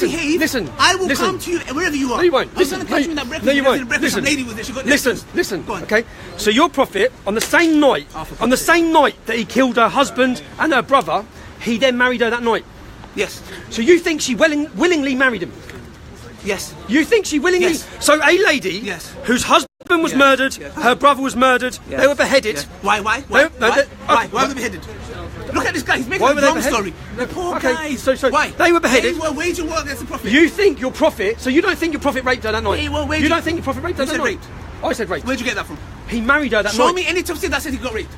listen. I will come to you wherever you are. No, you won't. Listen. I'm going to catch you in that breakfast. No, you won't. Listen. Lady was there. She got Listen. Okay. So your prophet, on the same night that he killed her husband and her brother, he then married her that night. Yes. So you think she willingly married him? Yes. You think she willingly? Yes. So a lady whose husband was murdered, her brother was murdered, they were beheaded. Why? Why were they beheaded? Look at this guy, he's making a long story. The poor guys. So why? They were beheaded. They were waging war against the prophet. You think your prophet, so you don't think your prophet raped her that night? They were waging. You don't think your prophet raped her that night? Raped. I said raped. Where'd you get that from? He married her that night. Show me any tafsir that said he got raped.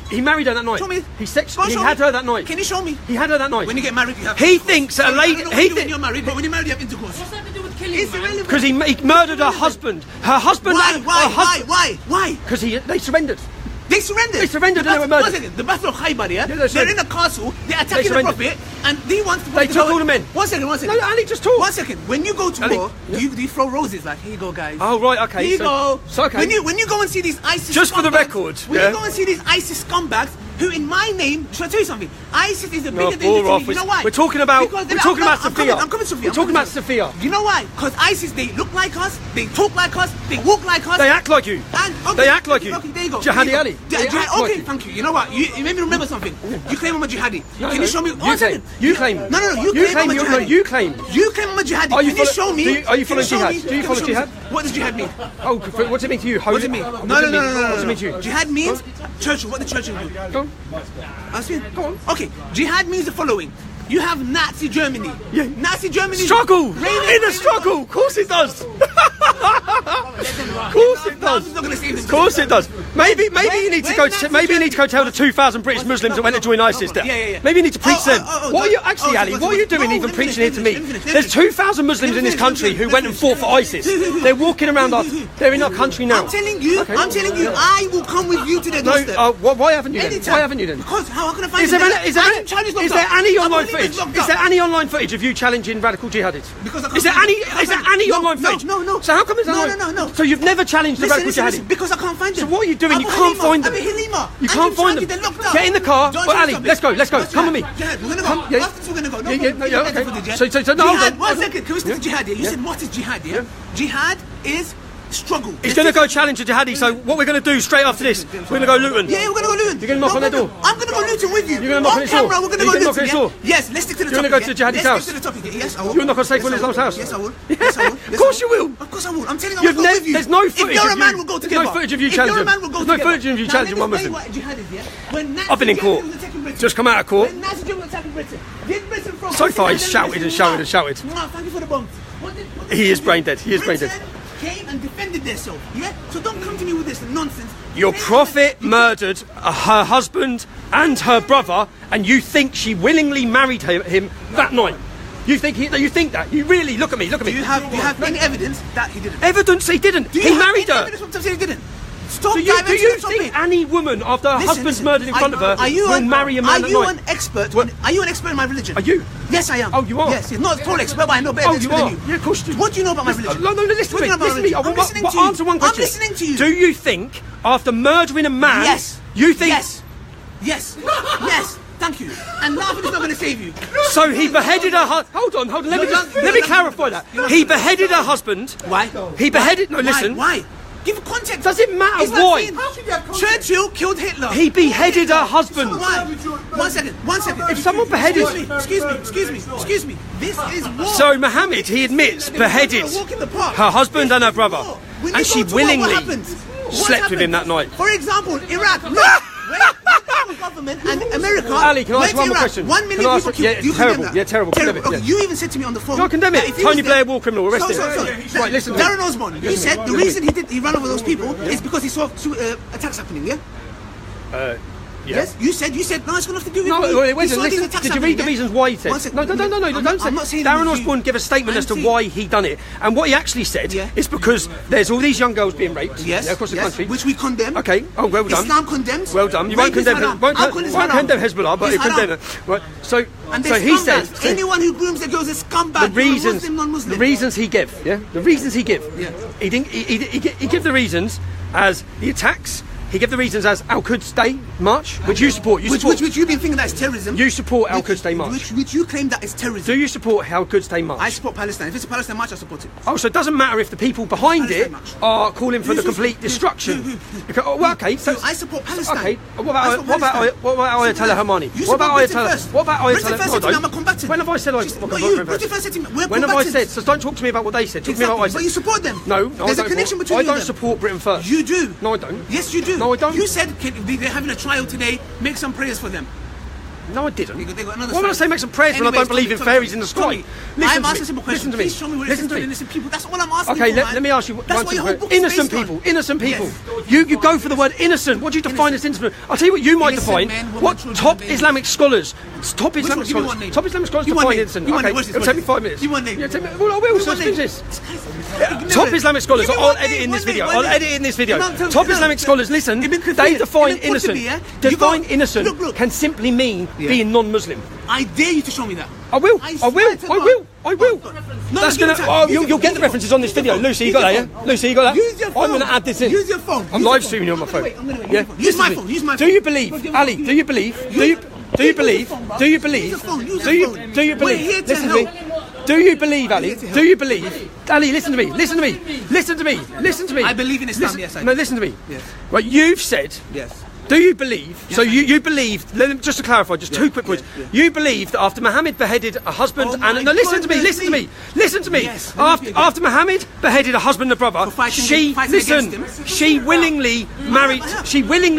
He married her that night. Show me. He had her that night. Can you show me? He had her that night. When you get married, you have He thinks that a lady... When you're married, but when you're married, you have intercourse. What's that to do with killing? Because he murdered her husband. Her husband... Why? Because they surrendered. They surrendered. They surrendered and they were murdered. 1 second. The Battle of Khaybar, they're in a castle, they're attacking the prophet, and they want to... They took all the men. 1 second. No, Ali, just talk. 1 second. When you go to war, do you throw roses like, here you go, guys. Oh, right, okay. Here you go. So, okay. When you go and see these ISIS just for the record, when you go and see these ISIS scumbags, who in my name, should I tell you something? ISIS is a bigger danger to me. You know why? We're talking about Sophia. I'm coming to Sophia. We're talking about Sophia. You know why? Because ISIS, they look like us, they talk like us, they walk like us. They act like you. They act like you. Okay, there you go. Jihadi Ali. Okay, thank you. You know what? You made me remember something. You claim I'm a jihadi. Can you show me? You claim. No. You claim I'm a jihadi. You claim. You claim I'm a jihadi. Can you show me? Are you following jihad? Do you follow jihad? What does jihad mean? Oh, what does it mean to you? What does it mean? No. What does it mean to you? Jihad means Churchill. What did Churchill do? Go on. Go on. Okay, jihad means the following. You have Nazi Germany. Yeah. Nazi Germany. Struggle! In a struggle! Of course it does! Of course it does! Of course it does! Maybe you need to go tell the 2,000 British Muslims that went to join ISIS there. Yeah. Maybe you need to preach them. What are you actually, Ali? What are you doing even preaching here to me? There's 2,000 Muslims in this country who went and fought for ISIS. They're walking around us. They're in our country now. I'm telling you, I will come with you to their doorstep. No, why haven't you then? Why haven't you then? Because how can I find Is there any online footage? Is there any online footage of you challenging radical jihadists? Is there any online footage? No. So how come there's no? So you've never challenged the radical jihadists? Because I can't find them. So what are you doing? You can't find them. You can't find them. Get in the car. Well, Ali, let's go. Come with me. We're going to go. We're going to go. Okay. So no, jihad, 1 second. Can we stick to jihad here? You said what is jihad here? Jihad is struggle. He's going to go challenge a jihadi, so what we're going to do straight after this, we're going to go Luton. Yeah, we're going to go Luton. You're going to knock on their door? I'm going to go Luton with you. You're going to knock on his door? We're going to go Luton. Knock on his door? Yes, let's stick to the topic. You're going to go to the jihadi's house? Let's stick to the topic. Yes, I will. You'll knock on Saif Islam's house? Yes, I will. Of course you will. Of course I will. I'm telling you, I'm going to go with you. There's no footage of you. If you're a man, we'll go together. There's no footage of you challenging. There's no footage of you challenging one Muslim. I've been in court. Just come out of court. So far he's shouted and shouted and shouted. Thank you for the bombs. He is brain dead. He is brain dead. Came and defended themselves. Yeah? So don't come to me with this nonsense. Your prophet murdered her husband and her brother, and you think she willingly married him that night. You think that? You really look at me. Do you have any evidence that he didn't? Evidence he didn't. He married her. Evidence to say he didn't. Stop. Do you think any woman after her husband's murdered in front of her will marry a man at night? Are you an expert? Are you an expert in my religion? Are you? Yes, I am. Oh, you are? Yes, not a total expert, but I know better than you. Yeah, of course you do. What do you know about my religion? No, listen to me. Listen to me. I'm listening to you. Answer one question. I'm listening to you. Do you think after murdering a man... Yes. You think... Yes. Thank you. And laughing is not going to save you. So he beheaded her husband. Hold on. Let me clarify that. He beheaded her husband. Why? He beheaded... No, listen. Why? Give context. Does it matter why? Churchill killed Hitler. He beheaded her husband. Why? 1 second. If someone beheaded... Excuse me. This is war. So Mohammed, he admits, beheaded her husband and her brother. And she willingly slept with him that night. For example, Iraq. The government and America. Ali, can I ask one more question? 1 million people killed. Yeah, terrible. Yeah, terrible. Terrible. Okay, you even said to me on the phone. No, condemn it. Tony Blair, war criminal, arrest him. Right, listen. Darren Osborne, you said the reason he ran over those people is because he saw attacks happening. Yeah. Yes, you said no, it's got nothing to do with me. Listen, did you read the reasons why he said? No, don't say. I'm not saying Darren Osborne gave a statement as to why he done it, and what he actually said is because there's all these young girls being raped across the country, which we condemn. Okay, well done. Islam condemns. Well done. You won't condemn Hezbollah, but you condemn it. Right. So he said anyone who grooms their girls is scumbag. The reasons he gave. Yeah. The reasons he gave. Yeah. He gave the reasons as the attacks. He gave the reasons as Al-Quds Day March, which you support. Which you've been thinking that is terrorism. You support Al-Quds Day March. Which you claim that is terrorism. Do you support Al-Quds Day March? I support Palestine. If it's a Palestine march, I support it. Oh, so it doesn't matter if the people behind it are calling for the complete destruction. Well, okay. So I support Palestine. Okay. What about Ayatollah Khamenei? What about Ayatollah? I'm a combatant. When have I said I When have I said? So don't talk to me about what they said. Talk to me about what I said. But you support them. No, there's a connection between I you and don't support Britain First. You do. No, I don't. Yes, you do. No, I don't. You said they're having a trial today. Make some prayers for them. No, I didn't. They got another Why would I say make some prayers when I don't believe in fairies in the sky? I'm asking a simple question. Listen to me. Please show me where it says innocent people. That's all I'm asking. Okay, let me ask you. That's what your whole book is innocent based people. on. Innocent people. Yes. You go for the word innocent. What do you define as innocent? I'll tell you what you might define. What top Islamic scholars define innocent. Okay, it'll take me 5 minutes. You want name? Well, I will. So finish this. Top Islamic scholars. I'll edit in this video. I'll edit in this video. Top Islamic scholars. Listen. They define innocent. Define innocent can simply mean being non-Muslim. I dare you to show me that. I will. That's gonna. Oh, you'll get the references on this video. Lucy, you got that? Yeah. Lucy, you got that? Use your phone. I'm gonna add this in. Use your phone. I'm live streaming you on my phone. Wait, I'm gonna wait. Yeah. Use my phone. Use my phone. Do you believe, Ali? Do you believe? Do you believe? Listen to me. Do you believe, Ali? Do you believe? Ali, listen to me. I believe in Islam. Yes, I do. No, listen to me. Yes. Right, you've said. Yes. Do you believe? Yes, so you believe? Just to clarify, just 2 quick points. You believe that after Muhammad beheaded a husband and no, listen to me. Yes, after Muhammad beheaded a husband and a brother, she willingly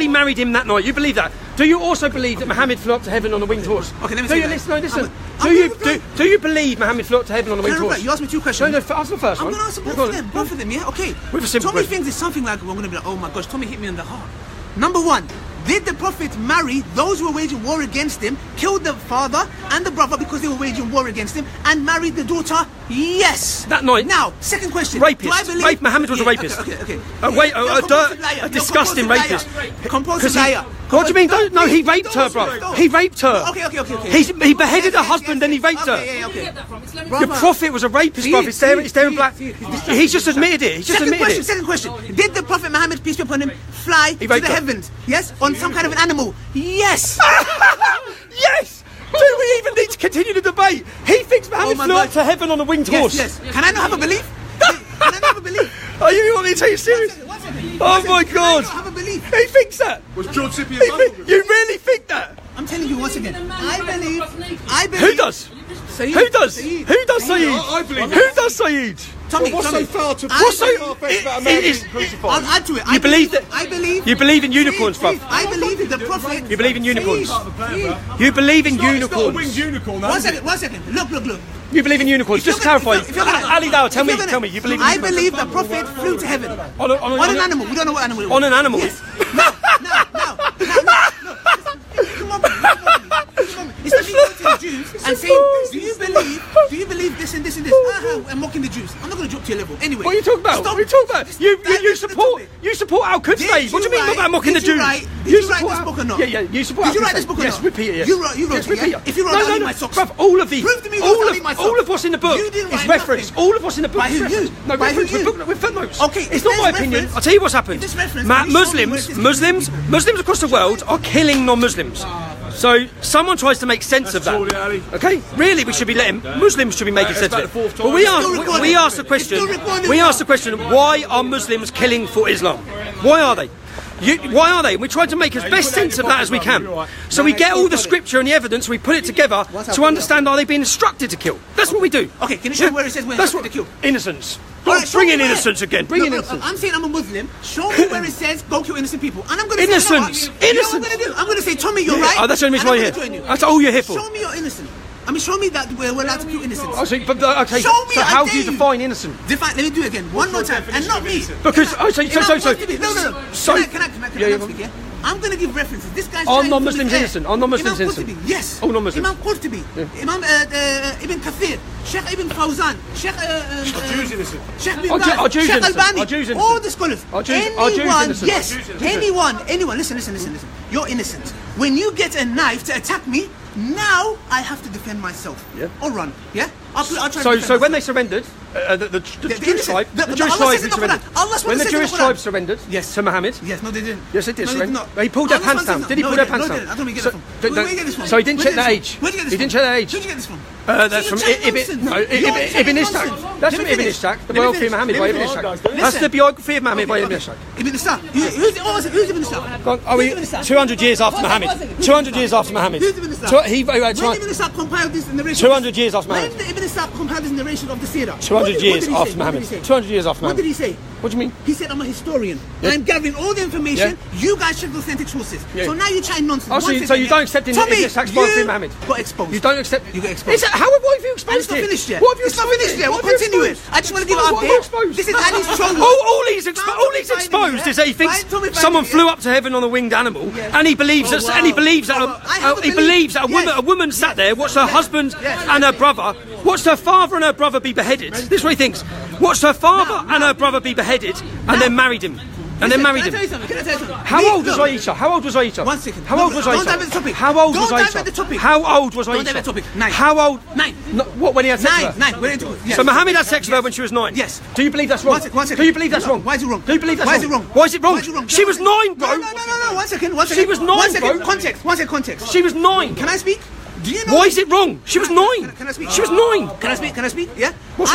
married him that night. You believe that? Do you also believe that Muhammad flew up to heaven on a winged horse? Okay, let me listen. Do you believe Muhammad flew up to heaven on a winged horse? You asked me 2 questions. No, ask the first one. I'm going to answer both of them. Yeah, okay. Tommy thinks it's something like we're going to be like, oh my gosh, Tommy hit me in the heart. Number 1, did the Prophet marry those who were waging war against him, killed the father and the brother because they were waging war against him, and married the daughter? Yes. That night. Now, second question. Rapist. Muhammad was a rapist. Okay. A disgusting rapist. Compulsive liar. What do you mean? No, he raped her, bro. He raped her. Okay. He beheaded her husband, then he raped her. Okay. The Prophet was a rapist, bro. It's there in black. He's just admitted it. Second question. Did the Prophet Muhammad, peace be upon him, fly to the heavens? Yes? On some kind of an animal? Yes. Yes. Do we even need to continue the debate? He thinks Muhammad flew up to heaven on a winged horse. Yes. Can I not have a belief? Are you want me to take you serious? Oh my God! I have a belief. He thinks that. Was George Sippy You really think that? I'm telling you once again. I believe. Who does? Saeed. Who does? Saeed? I believe. Who does Saeed? Tommy, what's so far to What's so far-fetched about a man being crucified? I'll add to it. You believe that? I believe. You believe in unicorns, bruv. I believe in the Prophet. You believe in unicorns. Saeed. You believe in It's not a unicorns. winged unicorn, One second. Look. You believe in unicorns. Just clarify. Ali Dawah, tell me. You believe in I unicorns? believe the Prophet flew to heaven On an animal. We don't know what animal it was. On an animal. Yes. Now. Come on. It's like me going to the Jews and saying, do you believe this and this and this? And mocking the Jews. I'm not going to drop to your level. Anyway. What are you talking about? Stop. What are you talking about? You support Al-Quds Day. What do you mean about mocking the Jews? Did you write this book or not? Yeah, you support Did you write Al-Quds this book or Day. not? Yes, repeat it. Yes. You wrote it, yeah? If you wrote it, I'll leave my socks. Bruv, all of the Prove to me I'll leave my socks. all of what's in the book You didn't is write reference. nothing. All of what's in the book By is who? reference. You? No, By reference who? with footnotes. Okay, It's not my opinion. I'll tell you what's happened. If there's reference, Muslims across the world are killing non-Muslims. So someone tries to make sense of that. Okay, really, we should be letting Muslims should be making sense of it. But we ask the question: why are Muslims killing for Islam? Why are they? Why are they? We try to make as best sense of that as we can. So we get all the scripture and the evidence, we put it together to understand, are they being instructed to kill? That's what we do. Okay, can you show me where it says we're instructed to kill? Innocence. Right, Bring in innocence again. Bring in innocence. I'm saying I'm a Muslim. Show me where it says go kill innocent people. And I'm going to Innocence. say, you know what I'm going to do? I'm going to say, Tommy, you're right. Oh, that's the only reason why you're here. That's all you're here for. Show me you're innocent. I mean, show me that we're allowed to kill innocents. Oh, okay, Show me, so how do you define innocent? Let me do it again. One more time. And not me. Because, No. Can I speak, yeah? I'm going to give references. This guy's Are non-Muslims innocent? Are non-Muslims innocent? Yes. All non-Muslims. Imam Qurtubi. Imam Ibn Kathir. Sheikh Ibn Fawzan. Sheikh Jews innocent. Sheikh Bin Baz. Sheikh Albani. All the scholars. Anyone, yes. Anyone. Listen. You're innocent. When you get a knife to attack me, now I have to defend myself. Yeah. Or run. Yeah? I'll try. So when they surrendered, the Jewish tribe, the Jewish tribe surrendered. When the Jewish tribe surrendered to Muhammad. Yes, no, they didn't. Yes, they did. No, they did not. He pulled their pants down. Did he pull their pants down? I don't know where you get that from. Where you get this from? So he didn't check their age. Where'd you get this He didn't check their age. Where'd you get this from? That's from Ibn Ishaq. That's from Ibn Ishaq, the biography of Muhammad by Ibn Ishaq. That's the biography of Muhammad by Ibn Ishaq. Ibn Ishaq. Who's Ibn Ishaq? 200 years after Muhammad. 200 years after Muhammad. Who's Ibn Ishaq? When Ibn Ishaq compiled this narration. 200 years after Muhammad. When Ibn Ishaq compiled this narration of the Sirah. 200 years after Muhammad. 200 years after Muhammad. What did he say? What do you mean? He said, I'm a historian. I'm gathering all the information. You guys check the authentic sources. So now you're trying nonsense. So you don't accept Ibn Ishaq's biography of Muhammad? Got exposed. You don't accept? You got exposed. How have you exposed It's not finished yet. What have you It's not finished yet. We'll continue it. I just want to give an update. This is Ali's stronghold. All he's exposed is that he thinks someone flew up to heaven on a winged animal, and he believes that a woman sat there, watched her husband and her brother, watched her father and her brother be beheaded. This is what he thinks. Watched her father and her brother be beheaded, and then married him. And then married him. How old was Aisha? How old was Aisha? 1 second. How old was Aisha? Don't dive into the topic. How old was Don't dive Aisha? into the topic. How old was Aisha? Don't dive into the topic. 9. How old? 9. What, when he had sex with her? 9. Yes. So Muhammad had sex with her when she was 9? Yes. Do you believe that's wrong? 1 second. Do you believe that's wrong? Why is it wrong? Do you believe that's Why wrong? is it wrong? Why is it wrong? Why is it wrong? She was 9, bro. No. 1 second. She was 9, 1 second. bro. Context. 1 second. Context. She was 9. Can I speak? Do you know? Why is it wrong? She was 9. Can I speak? She was 9. Can I speak? Yeah. What's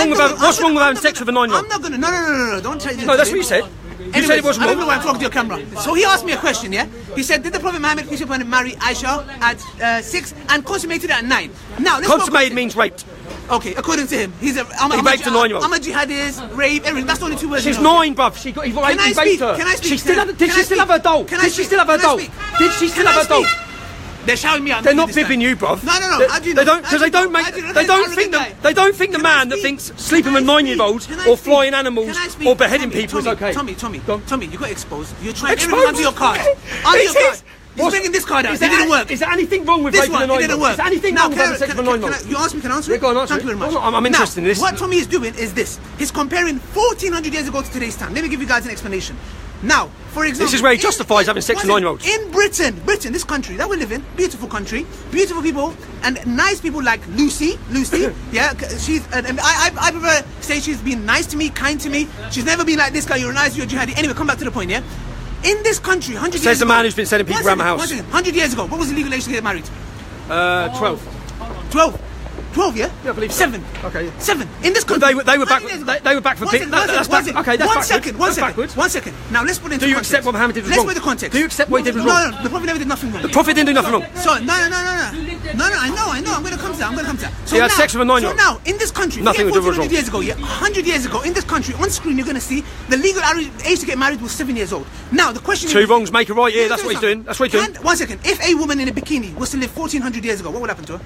wrong with having sex with a 9-year-old? I'm not gonna. No. Don't try. No, that's what you said. You said it wasn't I don't wrong. know why I'm talking to your camera. So he asked me a question, yeah? He said, did the Prophet Muhammad, peace be upon him, marry Aisha at 6 and consummated at 9? Now, let's Consummated means raped. Okay, according to him, he raped a 9-year-old. I'm a jihadist, rape, everything. That's the only 2 words. She's 9, bruv. He raped her. Can I speak? Did she still have her doll? Did she still have her doll? Did she still have her doll? They're shouting me out. They're not fibbing you, bruv. No. They don't, because they don't think the man that thinks sleeping with 9-year-olds or flying animals or beheading people is okay. Tommy, you got exposed. You're trying everything under your card. Under your card. He's bringing this card out. It didn't work. Is there anything wrong with raping a 9-year-old? It didn't work. Is there anything wrong with having sex with a 9-year-old? You asked me, can I answer it? Yeah, go on, answer it. Thank you very much. I'm interested in this. What Tommy is doing is this. He's comparing 1400 years ago to today's time. Let me give you guys an explanation. Now, for example, this is where he justifies having sex with 9-year-olds. In Britain, this country that we live in, beautiful country, beautiful people, and nice people like Lucy, yeah, she's. And I prefer saying she's been nice to me, kind to me. She's never been like this guy. You're nice, you're a jihadi. Anyway, come back to the point, yeah. In this country, 100 years ago, says the man who's been sending people around the house. 100 years ago, what was the legal age to get married? 12. 12, yeah? Yeah, I believe 7. Okay, yeah. 7. In this country. They were back for bit. That's backwards. One second. Now let's put it into context. Do you accept what Muhammad did was wrong? Let's put the context. Do you accept what he did was wrong? No, the Prophet never did nothing wrong. The Prophet didn't do nothing wrong. So, no, I know. I'm going to come to that. So he had sex with a 9-year-old. So now, in this country, nothing was wrong. 100 years ago, 100 years ago, in this country, on screen, you're going to see the legal age to get married was 7 years old. Now, the question is... 2 wrongs make a right, yeah, that's what he's doing. 1 second. If a woman in a bikini was to live 1400 years ago, what would happen to her?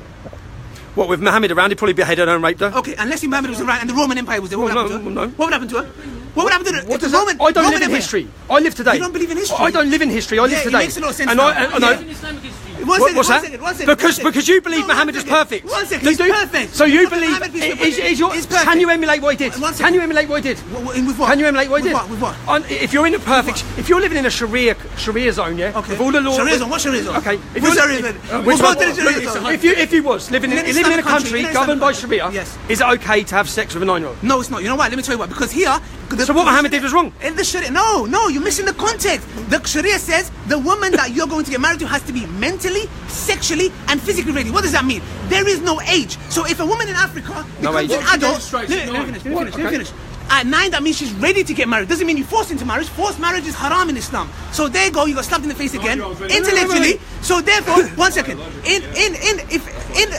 What, with Muhammad around, he'd probably beheaded her and raped her? Okay, unless Muhammad was around and the Roman Empire was there, what would happen to her? No. What would happen to her? What would happen to her? I don't live in history. I live today. You don't believe in history? I don't live in history. I live today. It makes a lot of sense. What's that? Because you believe Muhammad is perfect. 1 second. He's perfect. So you believe? Can you emulate what he did? Can you emulate what he did? With what? Can you emulate what he did? With what? If you're in a perfect, if you're living in a Sharia zone, yeah. Okay. With all the laws. Sharia zone. What Sharia zone? Okay. Which Sharia zone? If you was living in a country governed by Sharia, yes. Is it okay to have sex with a 9-year-old? No, it's not. You know why? Let me tell you why. Because here. So what Muhammad did was wrong. In the Sharia, no, you're missing the context. The Sharia says the woman that you're going to get married to has to be mentally, sexually, and physically ready. What does that mean? There is no age. So if a woman in Africa becomes an adult, let me finish. At 9, that means she's ready to get married. Doesn't mean you forced into marriage. Forced marriage is haram in Islam. So there you go. You got slapped in the face again, intellectually. So therefore, 1 second.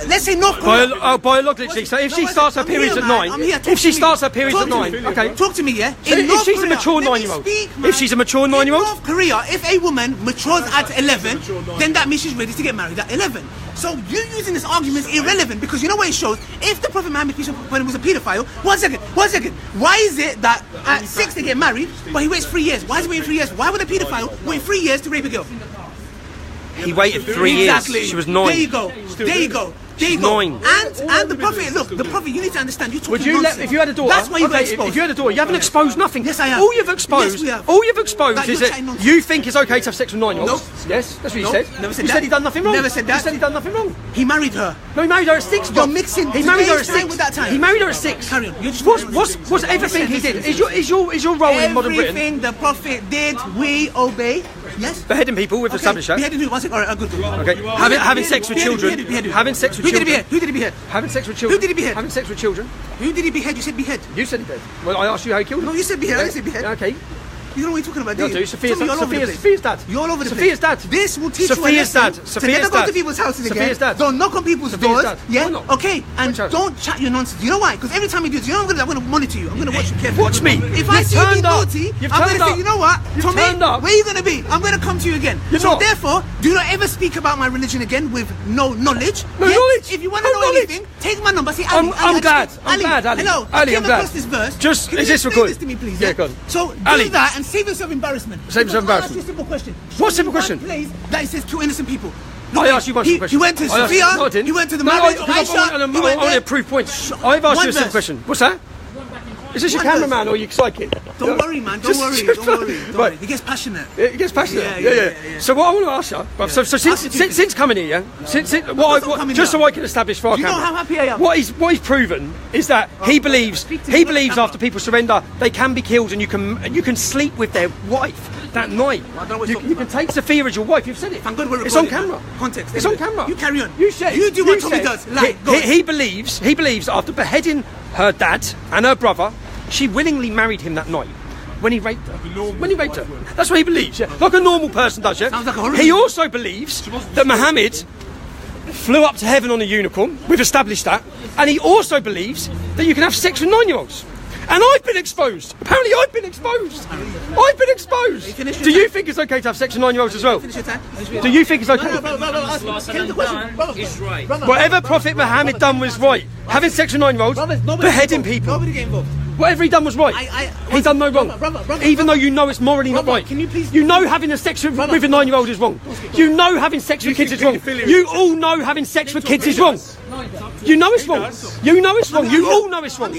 Let's say North Korea. Biologically. So if she starts her periods at 9, if she starts her periods at 9, okay. Talk to me, yeah. If she's a mature 9-year-old, if she's a mature 9-year-old, in North Korea, if a woman matures at 11, then that means she's ready to get married at 11. So you using this argument is irrelevant because you know what it shows? If the Prophet Muhammad when he was a paedophile, 1 second. Why is it that at 6 they get married, but he waits 3 years? Why is he waiting 3 years? Why would a paedophile wait 3 years to rape a girl? He waited 3 years. She was 9. There you go. There you She's go. 9. And the prophet, look, the prophet, you need to understand, you're talking Would you nonsense. let, if you had a daughter? That's why you got okay, exposed. if you had a daughter, you haven't exposed nothing. Yes, I have. All you've exposed, Yes, we have. all you've exposed That is you're that chatting nonsense. you think it's okay to have sex with 9-year-olds. Nope. Yes, that's what you Nope. said. Never said you that. said he done nothing wrong. Never said that. You said he done nothing wrong. He married her. No, he married her at 6. You're mixing He married her at today's time 6. with that time. He married her at 6. Carry on. You're just What's everything he did? Is your role in modern Britain everything the prophet did, we obey. Yes. beheading people with established that? Beheading who? One second. All right, good. Okay. Having sex with children. Having sex with Who children. did he behead? Who did he behead? Having sex with children. Who did he behead? Having sex with children. Who did he behead? You said behead. You said he did. Well, I asked you how he killed him. No, you said behead. I didn't say behead. Okay. You don't know what you're talking about, do No, you? I do. Sophia's Tell me, you're all over the Sophia's place. dad. You're all over the Sophia's place. dad. This will teach you a Sophia's lesson dad. to Sophia's never go dad. to people's houses again. Sophia's dad. Don't knock on people's Sophia's doors. dad. Yeah. Why not? Okay. And Which house? don't chat your nonsense. You know why? Because every time you do this, you know I'm gonna monitor you. I'm gonna watch you carefully. Watch me. If I You've see you being turned up. naughty, You've I'm turned gonna say, up. you know what, You've Tommy, turned up. where are you gonna be? I'm gonna come to you again. You're So not. therefore, do not ever speak about my religion again with no knowledge. No Yeah? knowledge. If you want to No know knowledge. anything, take my number. See, I'm Ali, glad. Ali, I'm glad, Ali. Hello. Ali, I I'm came glad. across this verse. Just- Can is you this explain recorded? this to me, please? Yeah, go on. So do Ali. that and save yourself embarrassment. Save yourself Because I asked embarrassment. you a simple question. What simple One question? place that it says kill innocent people. I asked you one simple question. He went to I asked- Sophia. No, I didn't. He went to the No, marriage of I Aisha. He went want there. to prove points. I've asked One you a simple verse. question. What's that? Is this your One cameraman or your psychic? Don't worry, man. Don't worry. Don't worry. Don't worry. He gets passionate. It gets passionate. Yeah. So what I want to ask you, bruv, so since coming here, yeah, just so I can establish for our You know camera, how happy I am. what he's proven is that he believes after people surrender they can be killed and you can sleep with their wife that night. I don't know what You you're talking can take Sophia as your wife. You've said it. Thank God we're It's on recording, camera. man. Context. It's on camera. You carry on. You said. You do what Tommy said does. Like, go on. he believes after beheading her dad and her brother, she willingly married him that night. When he raped her. When he raped her. That's what he believes, yeah. Like a normal person does, yeah. Sounds like a horror He movie. also believes that Muhammad flew up to heaven on a unicorn. We've established that. And he also believes that you can have sex with 9-year-olds. And I've been exposed. Apparently I've been exposed. I've been exposed. Finish your Do you time. think it's okay to have sex with 9-year-olds as well? Finish your time. Do you think it's okay? Is right. Whatever Prophet Muhammad done was right. Having sex with 9-year-olds, beheading people. Nobody get involved. Whatever he done was right. He done no wrong. Brother, Even though you know it's morally not Brother, right. can you please- You know having a sex with a 9-year-old is wrong. You know having sex with kids is wrong. You all know having sex with kids is wrong. You know it's wrong. You know it's wrong. You all know it's wrong.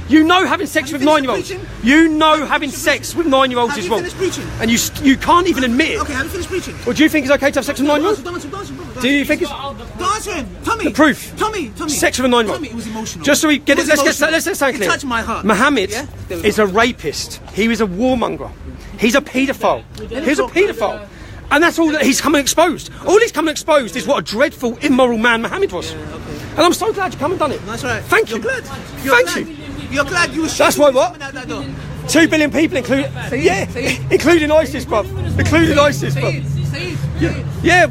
You know having sex with 9-year-olds. You know having sex with 9-year-olds Have is you wrong. finished preaching? And you can't even admit it. Okay, have you finished preaching? Or do you think it's okay to have sex with 9-year-olds? Don't answer, brother. Do you think it's Don't answer him. Tommy. The proof. Tommy. sex with a 9-year-old? Tommy, it was emotional. Just so we get It it, was let's emotional. get something It clear. touched my heart. Muhammad Yeah? There we is a rapist. He was a warmonger. He's a paedophile. He's a paedophile. And that's all that he's come and exposed. All he's come and exposed is what a dreadful, immoral man Muhammad was. And I'm so glad you come and done it. That's right. Thank You're you. glad. Thank you. You're glad you were That's why what? coming out that door. 2 billion people, including including ISIS, bruv. Including ISIS, bruv. Yeah,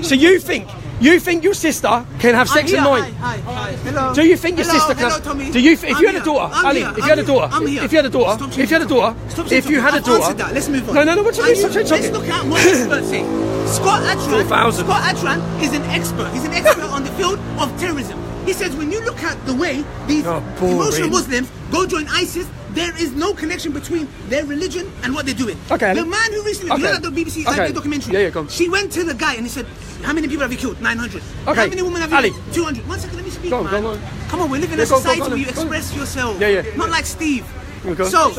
so you think your sister can have sex at 9? Hi. Hello. Do you think your Hello, sister can? hello, Tommy. Do you? If I'm you had a here. daughter, I'm Ali, here. if you had a I'm daughter, here. I'm here. if you had a daughter, Stop if you had a daughter, Stop if you had a I've answered daughter, that. Let's move on. No. What you mean? Stop Let's talking. look at what the experts say. Scott 4,000. Atran is an expert. He's an expert on the field of terrorism. He says when you look at the way these Oh, boring. emotional Muslims go join ISIS, there is no connection between their religion and what they're doing. Okay, Ali. The man who recently, you know that the BBC Okay. documentary? Yeah, go on. She went to the guy and he said, how many people have you killed? 900. Okay. How many women have you Ali. killed? 200. 1 second, let me speak, Go on, man. go on. Come on, we live in a Yeah, go on, society go on, where you go on. express yourself. Yeah. Not like Steve. Go on. So,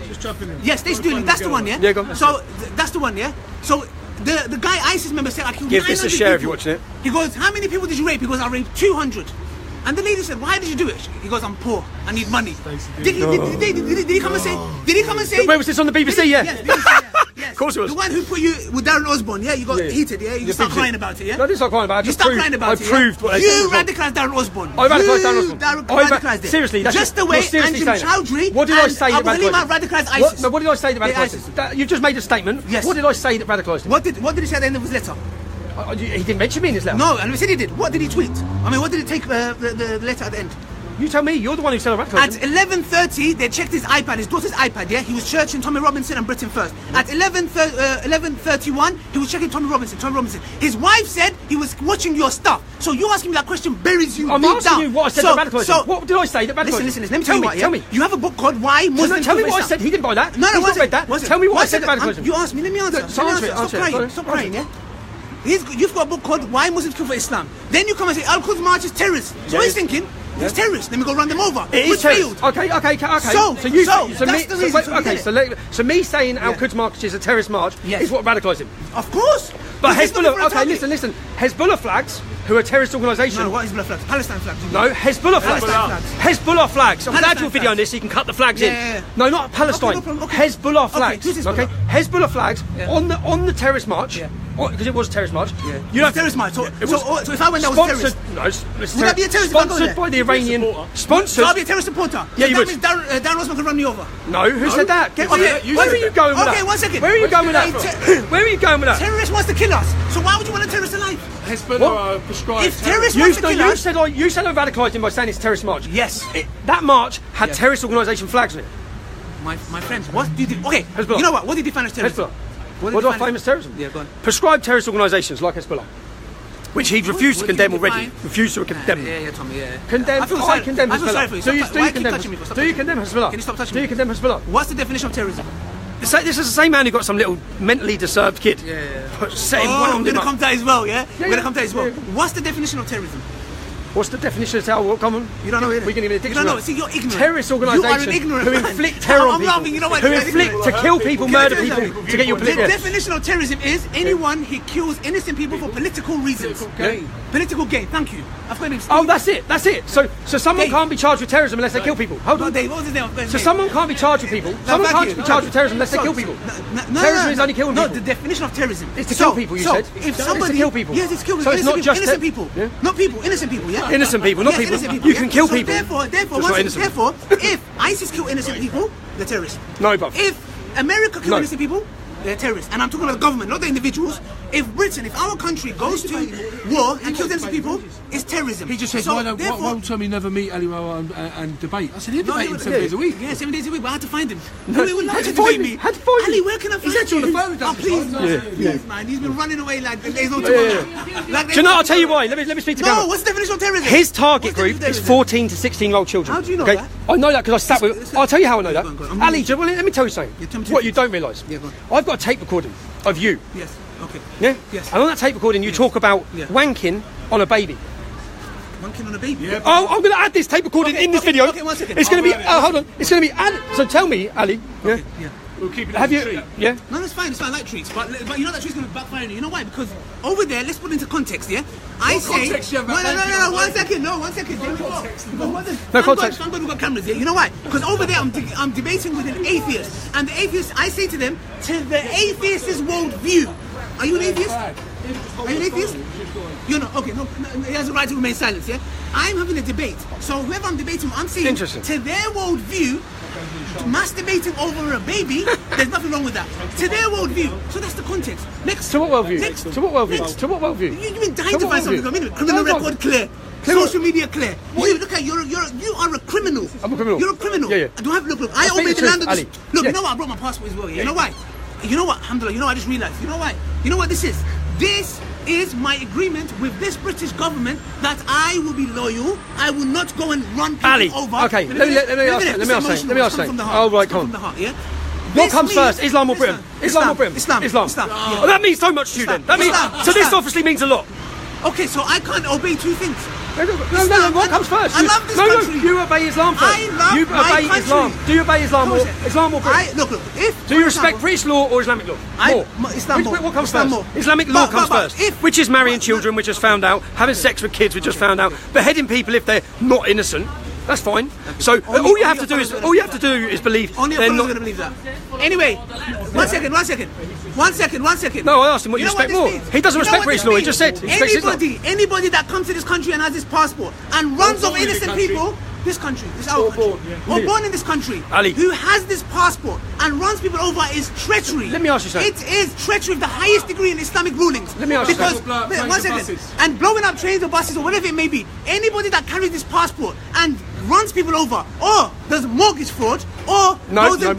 Just jumping in. yes, they still. That's the one, yeah. Yeah, go on. So that's the one, yeah. So the guy ISIS member said, "I killed Give this a 900 share if people." you're watching it. He goes, "How many people did you rape?" He goes, "I raped 200." And the lady said, "Why did you do it?" He goes, "I'm poor. I need money." Did he come and say? Did he come and say? Wait, was this on the BBC? Yeah. Yes, BBC, yeah. Yes. Of course it was. The one who put you with Darren Osborne, yeah. You got heated, yeah. You start BBC. crying about it, yeah. No, I didn't start crying about it. I You just start proved- crying about I it. proved what they said You was wrong. radicalised Darren Osborne. I radicalised Darren You Osborne. radicalised it. Seriously, that's just the way seriously Anjem saying that. Chowdhury What did I and say that Abu Halima radicalised radicalised What? ISIS. No, what did I say that Yeah, radicalised ISIS. him? You've just made a statement. Yes. What did I say that radicalised him? What did he say at the end of his letter? He didn't mention me in his letter. No, and we said he did. What did he tweet? I mean, what did he take the letter at the end? You tell me. You're the one who said I radicalised At him. 11:30, they checked his iPad, his daughter's iPad, yeah? He was searching Tommy Robinson and Britain First. At 11:31, he was checking Tommy Robinson. His wife said he was watching your stuff. So you asking me that question buries you I'm deep asking down. you what I said that radicalised him. What did I say that radicalised him? Listen, let me tell you what, yeah? Tell me. You have a book called Why Muslims Tell me Kill what I Islam. said. He didn't buy that. No, He's one not read second, that. one second. Tell me what I One said that second. radicalised him. You asked me, let me answer. So answer it, Stop answer it. crying, Go on, stop answer crying, it. yeah? You've got a book called Why Muslims Kill for Islam. Then you come and say Al-Quds March is terrorist. So he's thinking, it's terrorists. Then we go run them over. Which failed. Okay. So that's the reason. So me saying Al-Quds March is a terrorist march is what radicalised him. Of course. But Hezbollah, okay, listen. Hezbollah flags, who are a terrorist organisation. No, what Hezbollah flags? Palestine flags. No, Hezbollah flags. Hezbollah flags. I'm glad you're videoing this so you can cut the flags in. No, not Palestine. Okay, no problem. Hezbollah flags. Okay, Hezbollah flags on the terrorist march. Because it was a terrorist march. You have terrorist march. So if I went there, was terrorist. No, would that be a terrorist? Sponsored by the Iranian. Sponsored. So I'll be a terrorist supporter. Yeah, you would. That means Darren Osman can run me over. No, who said that? Where are you going with that? Okay, 1 second. Where are you going with that? Where are you going with that? Terrorist wants to kill us. So why would you want a terrorist alive? Hezbollah prescribed. If terrorists want to kill us, you said I radicalised him by saying it's a terrorist march. Yes. That march had terrorist organisation flags on it. My friends, what do you do? Okay, Hezbollah. You know what? What do you define as terrorism? Hezbollah. What do I define as terrorism? Yeah, go on. Prescribed terrorist organisations like Hezbollah, which he refused to condemn already. Refused to condemn. Yeah, Tommy. Yeah. Condemn. I condemn Hezbollah. I feel sorry for you. Do you condemn Hezbollah? Can you stop touching me? Do you condemn Hezbollah? What's the definition of terrorism? This is the same man who got some little mentally disturbed kid. Set him I'm going to come to that as well, yeah? We're going to come to that as well. Yeah. What's the definition of terrorism? What's the definition of terrorism? Come on. You don't know it. We can even a dictionary. You don't know it. See, you're ignorant. Terrorist organisation You are an ignorant who man. inflict terror on I'm people. laughing, you know what? Who inflict to kill people, murder people to get your The political. definition of terrorism is anyone who kills innocent people for political reasons. Political gain. Thank you. I've got him. Oh, that's it. So someone can't be charged with terrorism unless they kill people. Hold on. Dave, what was his name? So someone can't be charged with people. Someone can't be charged with terrorism unless they kill people. Terrorism is only killing people. No, the definition of terrorism is to kill people. You said. If somebody it's to kill people. Yes, it's kill people. So it's not just innocent people. Not people. Innocent people. Yeah. Innocent people, not people. You can kill people. Therefore, if ISIS kill innocent people, they're terrorists. No, but if America kill innocent people, they're terrorists. And I'm talking about the government, not the individuals. If our country goes to war and kills innocent people, it's terrorism. He just said, why don't Tommy never meet Ali and debate? I said, he'll debate him 7 days a week. Yeah, 7 days a week, but I had to find him. No, he wouldn't like to find debate me. Had to find Ali, where can I find him? He's actually on the phone with us. Oh, please, man. He's been running away like there's no tomorrow. Do you know? I'll tell you why. Let me speak to No, what's the definition of terrorism? His target group is 14 to 16-year-old children. How do you know that? I know that because I sat with. I'll tell you how I know that. Go on. Ali, let me tell you something. What you don't realise. Yeah, go on. I've got a tape recording of you. Yes. Okay. Yeah? Yes. And on that tape recording, you talk about wanking on a baby. Wanking on a baby? Yeah. Oh, I'm going to add this tape recording in this video. Okay, 1 second. It's going to be, hold on. It's going to be added. So tell me, Ali. Yeah. We'll keep it Have you? treat. Yeah. No, that's fine. It's fine. I like treats, but you know that treat's going to backfire on you. You know why? Because over there, let's put it into context. Yeah. Context you have about No. 1 second. No, 1 second. No Thank context. God we've got cameras here. You know why? Because over there, I'm debating with an atheist, and the atheist, I say to them, to the atheist's worldview. Are you an atheist? Are you an atheist? You're not. Okay, no, he has a right to remain silent, yeah? I'm having a debate. So whoever I'm debating, I'm saying to their worldview, masturbating over a baby, there's nothing wrong with that. To their worldview. So that's the context. Next. To what worldview? Next. To what worldview? Next. To what worldview? You've been dying to find something. I mean, criminal record clear. Social media clear. Look at you are a criminal. I'm a criminal. You're a criminal. Yeah. I don't have look. I obey the land of this. Look, yeah. You know what? I brought my passport as well. You know why? You know what? Alhamdulillah. You know I just realized. You know why? You know what this is? This is my agreement with this British government that I will be loyal. I will not go and run people Ali, over. okay. Let me ask you. Oh right, come on. Yeah? What comes first, Islam or Britain? Islam or Britain? Islam. Oh, that means so much to you then. So this obviously means a lot. Okay, so I can't obey two things. No, what comes first? I love this country. You obey Islam first. I love you my obey country. Islam. Do you obey Islam or Britain? Look. Do you respect British law or Islamic law? Islam more. What comes Islam first? more. Islamic law comes first. Which is marrying children, we just found out. Having sex with kids, we just found out. Beheading people if they're not innocent. That's fine. So all you have to do is believe. Only a fellow is going to believe that. Anyway, 1 second. 1 second. No, I asked him what you respect more. He doesn't respect British law. He just said anybody that comes to this country and has this passport and runs off innocent people. This country, this is our country. Or born in this country, Ali, who has this passport and runs people over is treachery. Let me ask you something. It is treachery of the highest degree in Islamic rulings. Let me ask you something. Because, 1 second, and blowing up trains or buses or whatever it may be, anybody that carries this passport and runs people over, or does mortgage fraud, or goes and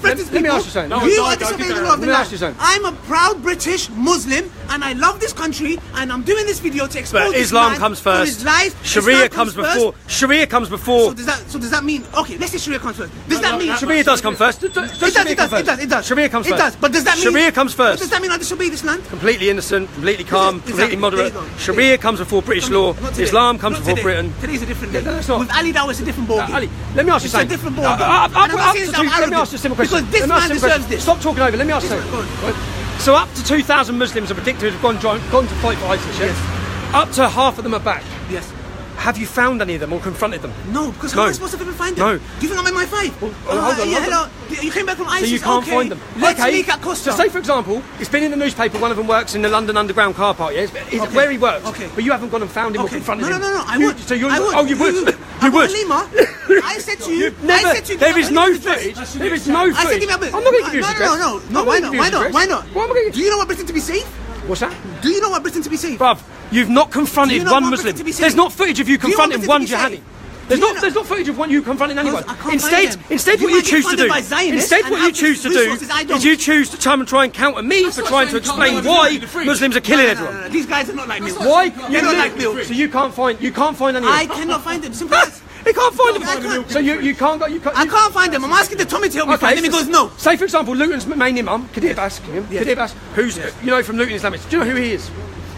threatens people, let me ask you something. You are disobeying the law of the land. I'm a proud British Muslim and I love this country, and I'm doing this video to expose But this Islam man comes for first. his life. Sharia Islam comes before. first. Sharia comes before. So does that mean? Okay, let's say Sharia comes first. Does that mean? Sharia does come first. It does. Sharia comes first. It does. But does that mean? Sharia comes first. Does that mean I disobey this land? Completely innocent, completely calm, completely moderate. There you go. Sharia comes before British law. Islam comes before Britain. Today's a different day. No, it's not. With Ali Dawah, it's a different ballgame. Ali, let me ask you It's a something. different ballgame. Let me ask you a simple question. Because this Let me ask man you a simple deserves question. this. Stop talking over. Let me ask you something. Right. So up to 2,000 Muslims are predicted to have gone to fight for ISIS. Yes. Up to half of them are back. Yes. Have you found any of them or confronted them? No, because how am I supposed to find them? No. Do you think I'm in my fight? Hold on. Hello. You came back from ISIS. So you can't find them. Let's make at Costa. So say for example, it's been in the newspaper. One of them works in the London Underground car park. Yeah, it's where he works. Okay. But you haven't gone and found him or confronted him. No. I would. So you I would. Oh, you would. You would. Halima, I said to you. Never. I said to you. There is no footage. There is no footage. I said give me a bit. I'm not going to give you his address. No. Why not? Why not? Why am I going to? Do you know what Britain to be safe? What's that? Do you know what Britain to be safe? Bruv, you've not confronted one Muslim. There's not footage of you confronting one jihadi. There's not footage of you confronting anyone. Instead, what you choose to do, is you choose to try and counter me for trying to explain why Muslims are killing everyone. These guys are not like milk. Why? They're not like milk. So you can't find anyone. I cannot find them. Simple as. He can't find them. I can't. So you can't go. I can't find them. I'm asking the Tommy to help me find them. He goes no. Say for example, Luton's main imam, Kadir Bass, who's from Luton Islamics. Do you know who he is?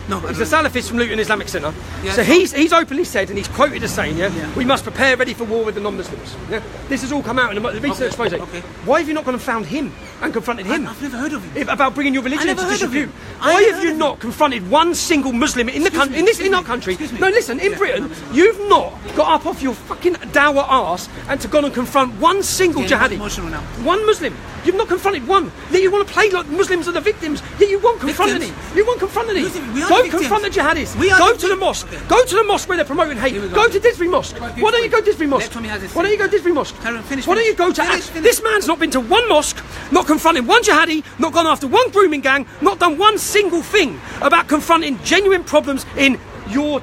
No, he's the Salafist from Luton Islamic Centre. Yeah, so he's openly said, and he's quoted as saying, we must prepare ready for war with the non-Muslims. Yeah? This has all come out in the recent expose. Okay. Why have you not gone and found him and confronted him? I've never heard of him. About bringing your religion into disrepute. him. Why have you not confronted one single Muslim in the country, in our country? No, listen, in Britain, you've not got up off your fucking dour arse and to go and confront one single jihadi. Emotional now. One Muslim. You've not confronted one. Yet you want to play like Muslims are the victims. Yet you won't confront any. You won't confront any. Go confront the jihadis. Go to the mosque. Go to the mosque where they're promoting hate. Go to Disbury Mosque. Why don't you go to Disbury Mosque? Why don't you go to Disbury Mosque? Why don't you go to... This man's not been to one mosque, not confronted one jihadi, not gone after one grooming gang, not done one single thing about confronting genuine problems in your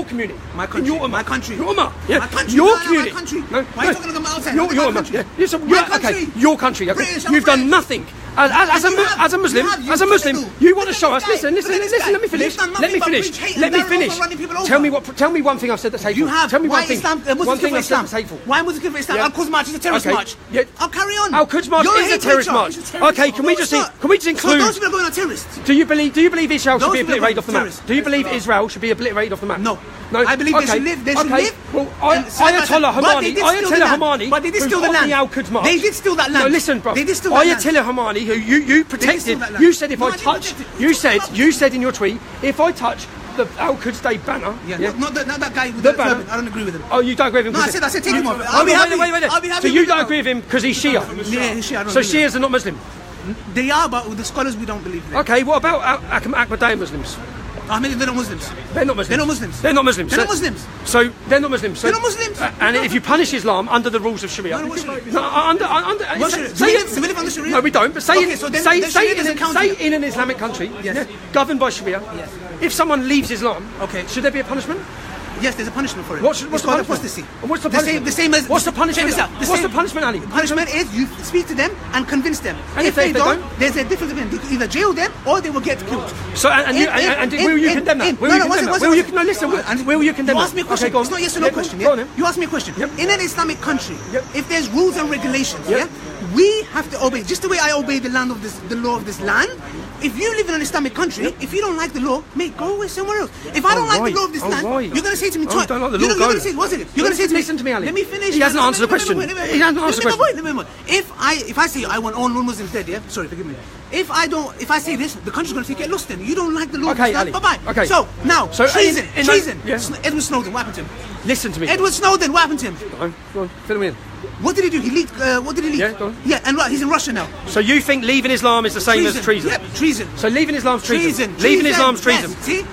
community. My country. Your my country. Your ummah. Yeah. My country. Your No, community. my country. No, Why are you talking about outside? Your My ummah. country. Yeah. Yes, My okay. country. Your country. Okay. British, You've done British. nothing. As a Muslim, you want to show us. Listen. Let me finish. Tell me one thing I've said that's hateful. Tell me one thing. One thing I've said that's hateful. Why Muslims kill for Islam? Al-Quds March is a terrorist march. I'll carry on. Al-Quds March is a terrorist march. Okay, can we just include? So those people are going on terrorists. Do you believe Israel should be obliterated off the map? Do you believe Israel should be obliterated off the map? No. I believe they should live. They should live. Well, Ayatollah Khamenei, but they did steal the land. They did steal that land. No, listen, bro. They did steal that land. Ayatollah Khamenei, who you protected, you said if I touch, you said in your tweet, if I touch the Al-Quds Day banner. Not that guy with the banner. I don't agree with him. Oh, you don't agree with him? No, I said take him off. I'll be happy. Wait. So you don't agree with him because he's Shia? Yeah, he's Shia. So Shias are not Muslim? They are, but with the scholars we don't believe them. Okay, what about Ahmadiyya Muslims? I mean, they're not Muslims. They're not Muslims. They're not Muslims. They're not Muslims. They're not Muslims. So they're not Muslims. They're not Muslims. And if you punish Islam under the rules of Sharia, No, what Sharia? say we live under Sharia? No, we don't. But say Okay, in an Islamic country, Yes. governed by Sharia, Yes. if someone leaves Islam, Okay. should there be a punishment? Yes, there's a punishment for it. What's It's the called punishment? apostasy. What's the punishment? The same as. What's the punishment? Check this out. What's the punishment, Ali? The punishment is you speak to them and convince them. And if they don't? There's a difference between you can either jail them or they will get killed. So will you condemn that? Will you condemn that? Listen. Will you condemn that? You asked me a question. Okay, go on. It's not yes or no question. Go on, then. You asked me a question. Yep. In an Islamic country, Yep. if there's rules and regulations, Yep. we have to obey. Just the way I obey the law of this land. If you live in an Islamic country, if you don't like the law, mate, go away somewhere else. If I don't like the law of this land, you're going to say to me, don't like the law, you're going to say, what's it? You're going to say to me, listen to me, Ali. Let me finish. He hasn't answered the question. He hasn't answered the question. Let me. If I say I want all non-Muslims dead, yeah, sorry, forgive me. If I say this, the country's going to get lost. Then you don't like the law of Okay, Islam. Ali. Bye bye. Okay. So now, treason. Yes. Edward Snowden, what happened to him? Listen to me. Edward Snowden, what happened to him? Go on, fill me in. What did he do? He leaked. What did he leak? Yeah, go on. Yeah, and he's in Russia now. So you think leaving Islam is the same as treason? Yep, treason. So leaving Islam's treason. Treason. Leaving Islam's treason. Yes, see?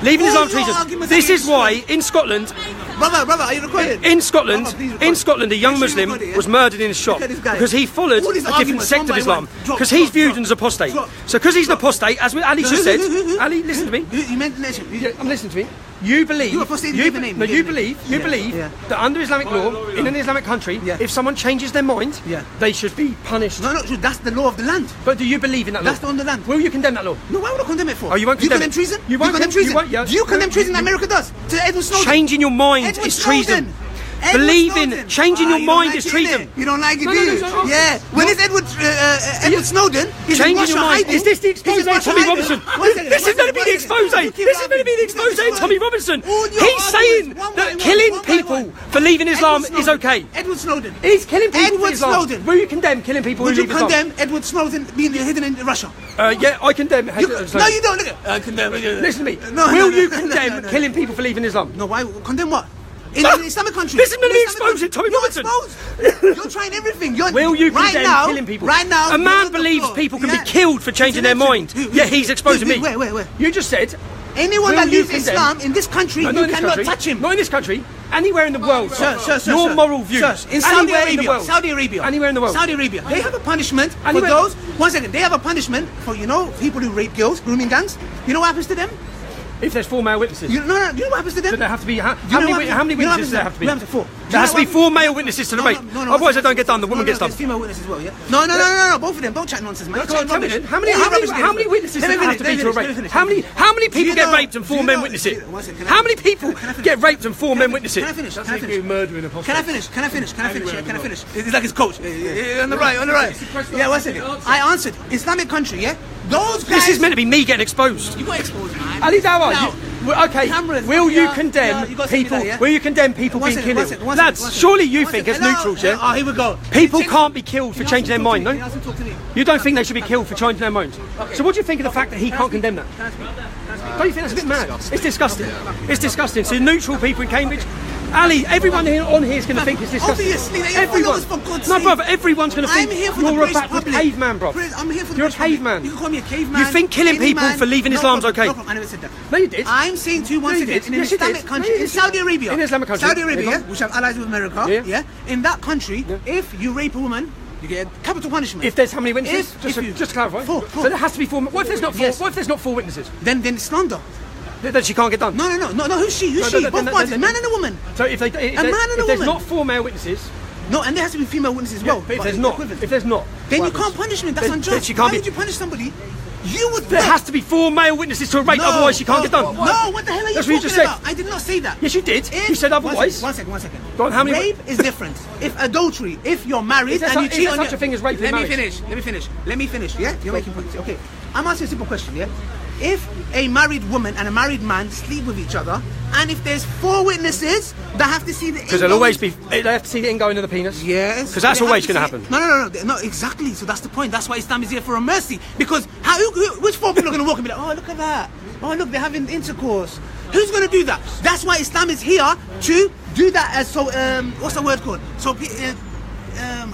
Leaving All Islam's your treason. arguments This is against why in Scotland, Brother, are you recording? in Scotland, Brother, please record. in Scotland, a young Make sure you Muslim record it, yeah? was murdered in his shop Look at this guy. because he followed All a these different arguments, sect one of by Islam one. Drop, because he's drop, viewed drop. as apostate. Drop. So because he's an apostate, as Ali just said, Ali, listen to me. You meant listen. I'm listening to me. You believe. You were supposed to give a name. You believe that under Islamic law, in an Islamic country, if someone changes their mind, they should be punished. No, that's the law of the land. But do you believe in that law? That's on the land. Will you condemn that law? No, why would I condemn it for? Oh, you won't condemn treason? You won't condemn treason? Yeah. Do you condemn treason that America does? To Edward Snowden? Changing your mind is treason. Changing your mind is treason. You don't like it, do you? Yeah. When is Edward Snowden? Changing your mind. Is this the expose, Tommy Robinson? This is going to be the expose. This is going to be the expose, Tommy Robinson. He's saying that killing people for leaving Islam is okay. Edward Snowden. He's killing people for Islam. Snowden. Will you condemn killing people who leave Islam? Would you condemn Edward Snowden being hidden in Russia? Yeah, I condemn. No, you don't. Listen to me. Will you condemn killing people for leaving Islam? No, why? Condemn what? In an Islamic country. This is going to be exposing Tommy Robinson. You're trying everything. Will you condemn killing people? Right now, a man believes people can be killed for changing their mind. Yeah, he's exposing me. Wait. You just said anyone that leaves Islam in this country, you cannot touch him. Not in this country. Anywhere in the world. Sir. Your moral views. In Saudi Arabia. Anywhere in the world. Saudi Arabia. They have a punishment for those. One second. They have a punishment for people who rape girls, grooming gangs. You know what happens to them? If there's 4 male witnesses. You know what happens to them? So there have to be how many witnesses does there have to be? 4. There has to be 4 male witnesses to the rape. Otherwise, they don't get done. The woman gets done. There's female witnesses as well. Yeah. No. Both of them. Don't chat nonsense, man. Tell me then. How many witnesses do there have to be to a rape? How many people get raped and 4 men witness it? How many people get raped and 4 men witness it? Can I finish? Can I finish? It's like his coach. On the right. Yeah, one second. I answered. Islamic country. Yeah. Those guys. This is meant to be me getting exposed. You got exposed, man. Ali Dawah. Okay, will you condemn people? Will you condemn people being killed? Lads, surely you think as neutrals, yeah? Oh, here we go. People can't be killed for changing their mind, no? You don't think they should be killed for changing their mind? So what do you think of the fact that he can't condemn that? Don't you think that's a bit mad? It's disgusting. It's disgusting. So neutral people in Cambridge. Ali, everyone on here is going to think it's disgusting. Obviously, everyone. No, brother, everyone's going to think you're a backward caveman, bro. I'm here for the You're a caveman. You can call me a caveman. You think killing people for leaving Islam's okay? I never said that. No, you did. I'm saying to you once again, in an Islamic country, in Saudi Arabia, in Islamic country, Saudi Arabia, which have allies with America, yeah. In that country, if you rape a woman, you get capital punishment. If there's how many witnesses? Just to clarify. 4. So there has to be 4. What if there's not 4? What if there's not 4 witnesses? Then it's slander. That she can't get done. No. Who's she? Both parties, a man and a woman. So if there's not 4 male witnesses. No, and there has to be female witnesses as well. But if there's not, then you can't punish me. That's unjust. Why would you punish somebody? There has to be 4 male witnesses to a rape, otherwise she can't get done. No, what the hell are you talking about? I did not say that. Yes, you did. You said otherwise. One second. Go on, rape is different. If adultery, if you're married and you cheat on such a thing as rape in marriage? Let me finish. Yeah, you're making points. Okay, I'm asking a simple question. Yeah, if a married woman and a married man sleep with each other, and if there's 4 witnesses that have to see the because there'll always be they have to see the ingoing of the penis. Yes, because that's always going to happen. No, exactly. So that's the point. That's why Islam is here for a mercy. Because which 4 people are going to walk and be like, oh, look at that. Oh, look, they're having intercourse. Who's going to do that? That's why Islam is here to do that. As what's the word called? So I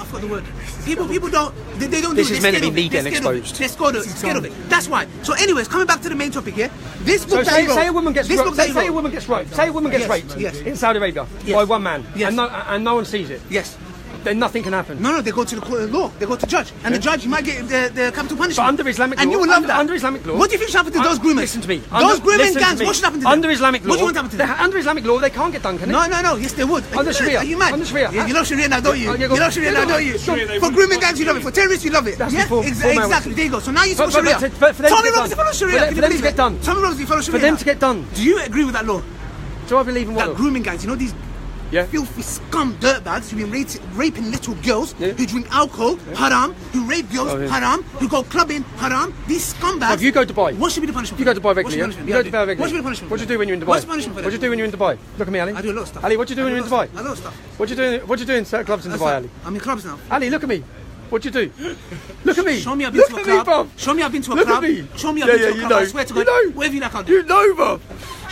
forgot the word. People don't. They don't. This is meant to be me getting exposed. They're scared of it. That's why. So, anyways, coming back to the main topic here. This book say a woman gets raped. Say a woman gets raped. Say a woman gets raped in Saudi Arabia by one man, and no one sees it. Yes. Then nothing can happen. No, they go to the court of law. They go to judge, and the judge might get the capital punishment. But under Islamic law, and you will love that. Under Islamic law, what do you think should happen to those groomers? Listen to me. Those grooming gangs. What should happen to them? Under Islamic law, what do you want to happen to them? Under Islamic law, they can't get done, can they? No. Yes, they would. Under Sharia. Are you mad? Under Sharia. Yeah, you love Sharia now, don't you? You love Sharia now, don't you? For grooming gangs, you love it. For terrorists, you love it. Exactly. There you go. So now you follow Sharia. Tommy Robinson, follow Sharia. For them to get done. Tommy Robinson, follow Sharia. For them to get done. Do you agree with that law? Do I believe in what? That grooming gangs. You know these. Yeah. Filthy scum dirtbags who've been raping little girls, who drink alcohol, haram, who rape girls, haram, who go clubbing, haram. These scumbags. If you go to Dubai, what should be the punishment? You go to Dubai regularly. You go to Dubai regularly. What should be the punishment? What do you do when you're in Dubai? What's the punishment for that? What do you do when you're in Dubai? Look at me, Ali. I do a lot of stuff. Ali, what do you do when you're in Dubai? A lot of stuff. What do you do in certain clubs in Dubai, Ali? I'm in clubs now. Ali, look at me. What do you do? Look at me. Show me I've been to a club. Show me I've been to a club. Show me I've been to a club. I swear to God. Whatever you like, I'll do. You know, bruv.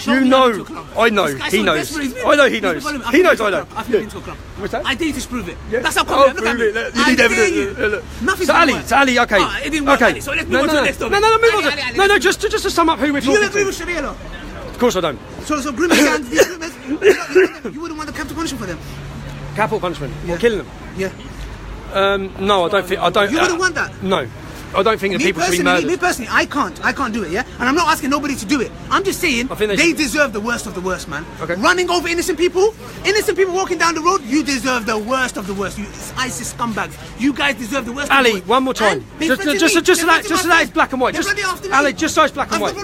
You know. I know. He knows. I know he knows. He knows I know. I've been to a club. What's that? I dare you to prove it. That's how confident. Look at me. You need evidence. Nothing's So Ali, okay. It didn't work, Ali. So let's move on to the next topic. No, move on. Just to sum up who we're talking to. You agree with Sharia law? Of course I don't. So grooming gangs, these groomers, you wouldn't want the capital punishment for them? Capital punishment? Or killing them? Yeah. No, I don't think. I don't. You wouldn't want that? No. I don't think that people should be murdered. Me personally, I can't do it, yeah? And I'm not asking nobody to do it. I'm just saying they deserve the worst of the worst, man. Okay. Running over innocent people walking down the road, you deserve the worst of the worst. You ISIS scumbags. You guys deserve the worst of the worst. Ali, one more time. Just so that it's black and white. Ali, just so it's black and white.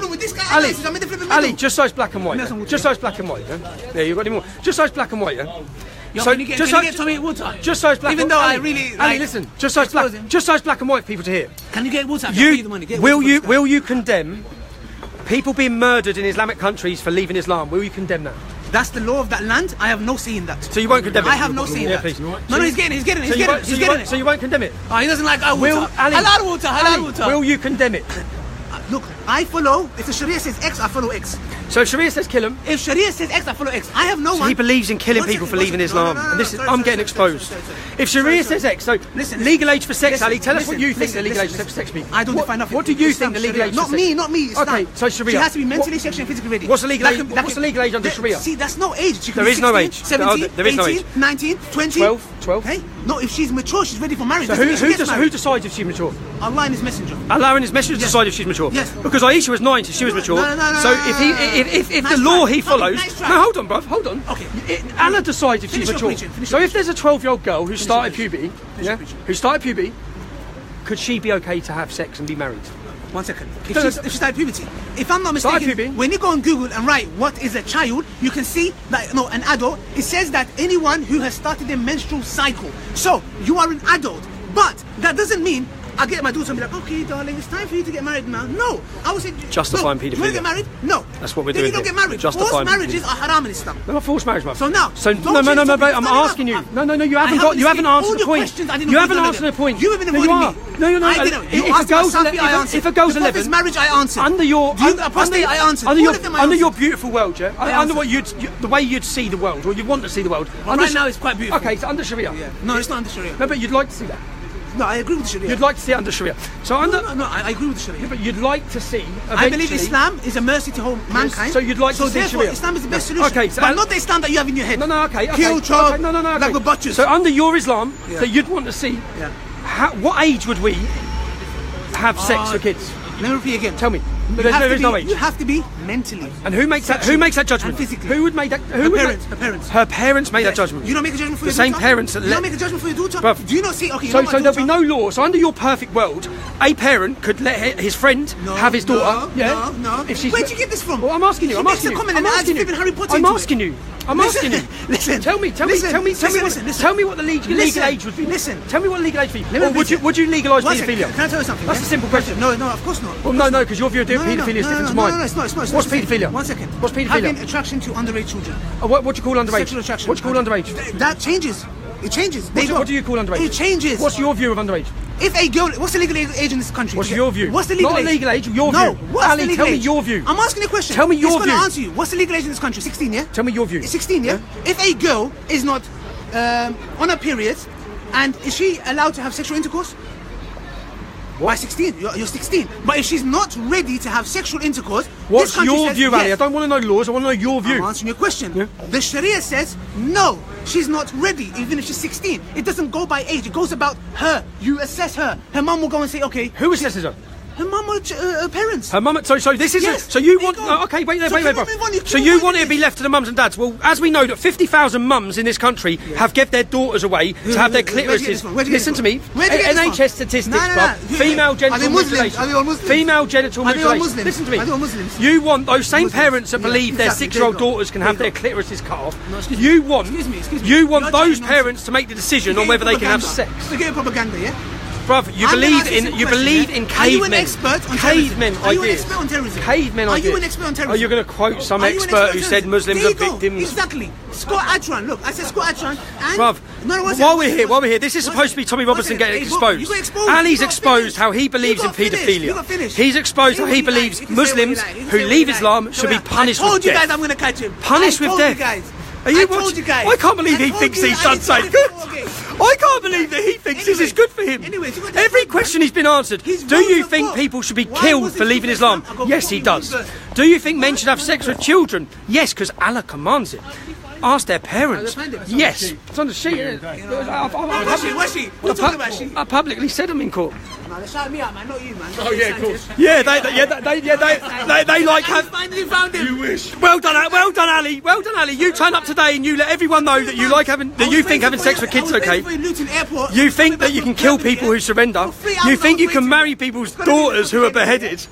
Ali, just so it's black and white. Just so it's black and white, yeah? Yeah, you got any more? Just so it's black and white, yeah? So can you get Tommy water? Just so it's black. Even though I really Ali, listen. Just so it's black and white for people to hear. Can you get water? Will you condemn people being murdered in Islamic countries for leaving Islam? Will you condemn that? That's the law of that land. I have no say in that. So you won't condemn it? I have no say in that. Please. No, he's getting it. So you won't condemn it? Oh, he doesn't like our water. Halal water. Will you condemn it? Look, I follow. If the Sharia says X, I follow X. So if Sharia says kill him. If Sharia says X, I follow X. I have no one. He believes in killing people for leaving Islam. I'm getting exposed. If Sharia says X, so legal age for sex, Ali, tell us what you think the legal age for sex means. I don't define nothing. What do you think the legal age for sex? Not me. Okay, so Sharia. She has to be mentally, sexually, and physically ready. What's the legal age? What's the legal age under Sharia? See, that's no age. There is no age. 17, there is no age. 18, 19, 20. 12. Hey, no, if she's mature, she's ready for marriage. So who decides if she's mature? Allah and His Messenger. Allah and His Messenger decide if she's mature. Yes. Because Aisha was 9, so she was mature. No. So if the law he follows, no, hold on, bruv, hold on. Okay. Allah decides if she's mature. So if there's a 12-year-old girl who started puberty, could she be okay to have sex and be married? 1 second. If she started puberty, if I'm not mistaken, when you go on Google and write what is a child, you can see that an adult. It says that anyone who has started their menstrual cycle. So you are an adult, but that doesn't mean I get my daughter and be like, okay, darling, it's time for you to get married now. No, I would say justifying paedophilia. You want to get married? No, that's what we're then doing. You don't get married. Forced marriages are haram in Islam. No, not forced marriage, man. So now, no, I'm asking you. No, you haven't answered the point. You haven't answered the point. You haven't avoided me. No, you're not. If a girl's 11, marriage, I answered. Under your apostate, I answered. Under your beautiful world, yeah. Under the way you'd see the world, or you want to see the world. Right now, it's quite beautiful. Okay, so under Sharia. No, it's not under Sharia. No, but you'd like to see that. No, I agree with Sharia. You'd like to see it under Sharia. So No, I agree with Sharia. Yeah, but you'd like to see. I believe Islam is a mercy to whole mankind. So you'd like to see Sharia. Islam is the best solution. Okay, but not the Islam that you have in your head. No, okay. Kill, chop, no. like with butchers. So under your Islam, that you'd want to see. What age would we have sex for kids? Let me repeat again. Tell me. There is no age. You have to be mentally. And who makes that? Who makes that judgment? And physically. Who would make that? Her parents. Her parents made that judgment. You don't make a judgment for the your daughter. The same parents that you don't make a judgment for your daughter. Bruv. Do you not see? Okay. So there'll be no law. So under your perfect world, a parent could let his friend have his daughter. No. If she's, where'd you get this from? Well, I'm asking you. I'm asking you. I'm asking you. Harry Potter. I'm asking you. Listen. Tell me what the legal age would be. Listen. Tell me what the legal age would be. Or would you legalise paedophilia? Can I tell you something? That's a simple question. No, of course not. Well, no, because your view of paedophilia is different to mine. No, it's not. What's paedophilia? 1 second. What's paedophilia? Having attraction to underage children. What do you call underage? Sexual attraction. What do you call underage? That changes. It changes. What do you call underage? It changes. What's your view of underage? If a girl, what's the legal age in this country? What's your view? What's the legal age? Not legal age, your no, view. What's the legal tell age? me your view. I'm asking a question. Tell me your view. I'm answer you. What's the legal age in this country? 16, yeah? Tell me your view. It's 16, yeah? If a girl is not on a period, and is she allowed to have sexual intercourse? By 16, you're 16. But if she's not ready to have sexual intercourse, what's your view, Ali? I don't want to know laws. I want to know your view. I'm answering your question. Yeah. The Sharia says no, she's not ready, even if she's 16. It doesn't go by age. It goes about her. You assess her. Her mum will go and say, okay. Who assesses her? Her mum or her parents. Her mum. So this is. Yes, so you want? Okay, wait. So you want it to be left to the mums and dads? Well, as we know that 50,000 mums in this country have given their daughters away to have their clitorises. Listen to me. NHS statistics, bruv. Female genital mutilation. Female genital mutilation. Listen to me. You want those same parents that believe their 6-year-old daughters can have their clitorises cut off. You want those parents to make the decision on whether they can have sex. Forget propaganda, yeah. Bruv, you believe in cavemen. Are you an expert on terrorism? Are you an expert on terrorism? Cavemen ideas. Are you an expert on terrorism? Are you going to quote some expert who said Muslims are victims? Exactly. Scott Atran. Look, I said Scott Atran. Bruv, while we're here, this is supposed to be Tommy Robinson getting exposed. Ali's exposed how he believes in paedophilia. He's exposed how he believes Muslims who leave Islam should be punished with death. I told you guys I'm going to catch him. Punished with death. I told you guys. I can't believe he thinks he's done so good. I can't believe that he thinks this is good for him. Every question he's been answered. Do you think people should be killed for leaving Islam? Yes, he does. Do you think men should have sex with children? Yes, because Allah commands it. ask their parents. Find it. Yes, it's on the sheet. Isn't it? Where's she? What are you talking about, she? I publicly said them in court. No, they shout me out, man, not you, man. Oh yeah, of course. Yeah, they like I finally found him. You wish. Well done, Ali. Well done, Ali. You turn up today and you let everyone know that you like having, that you think having sex with kids is okay. You think that you can kill people who surrender. You think you can marry people's daughters who are beheaded.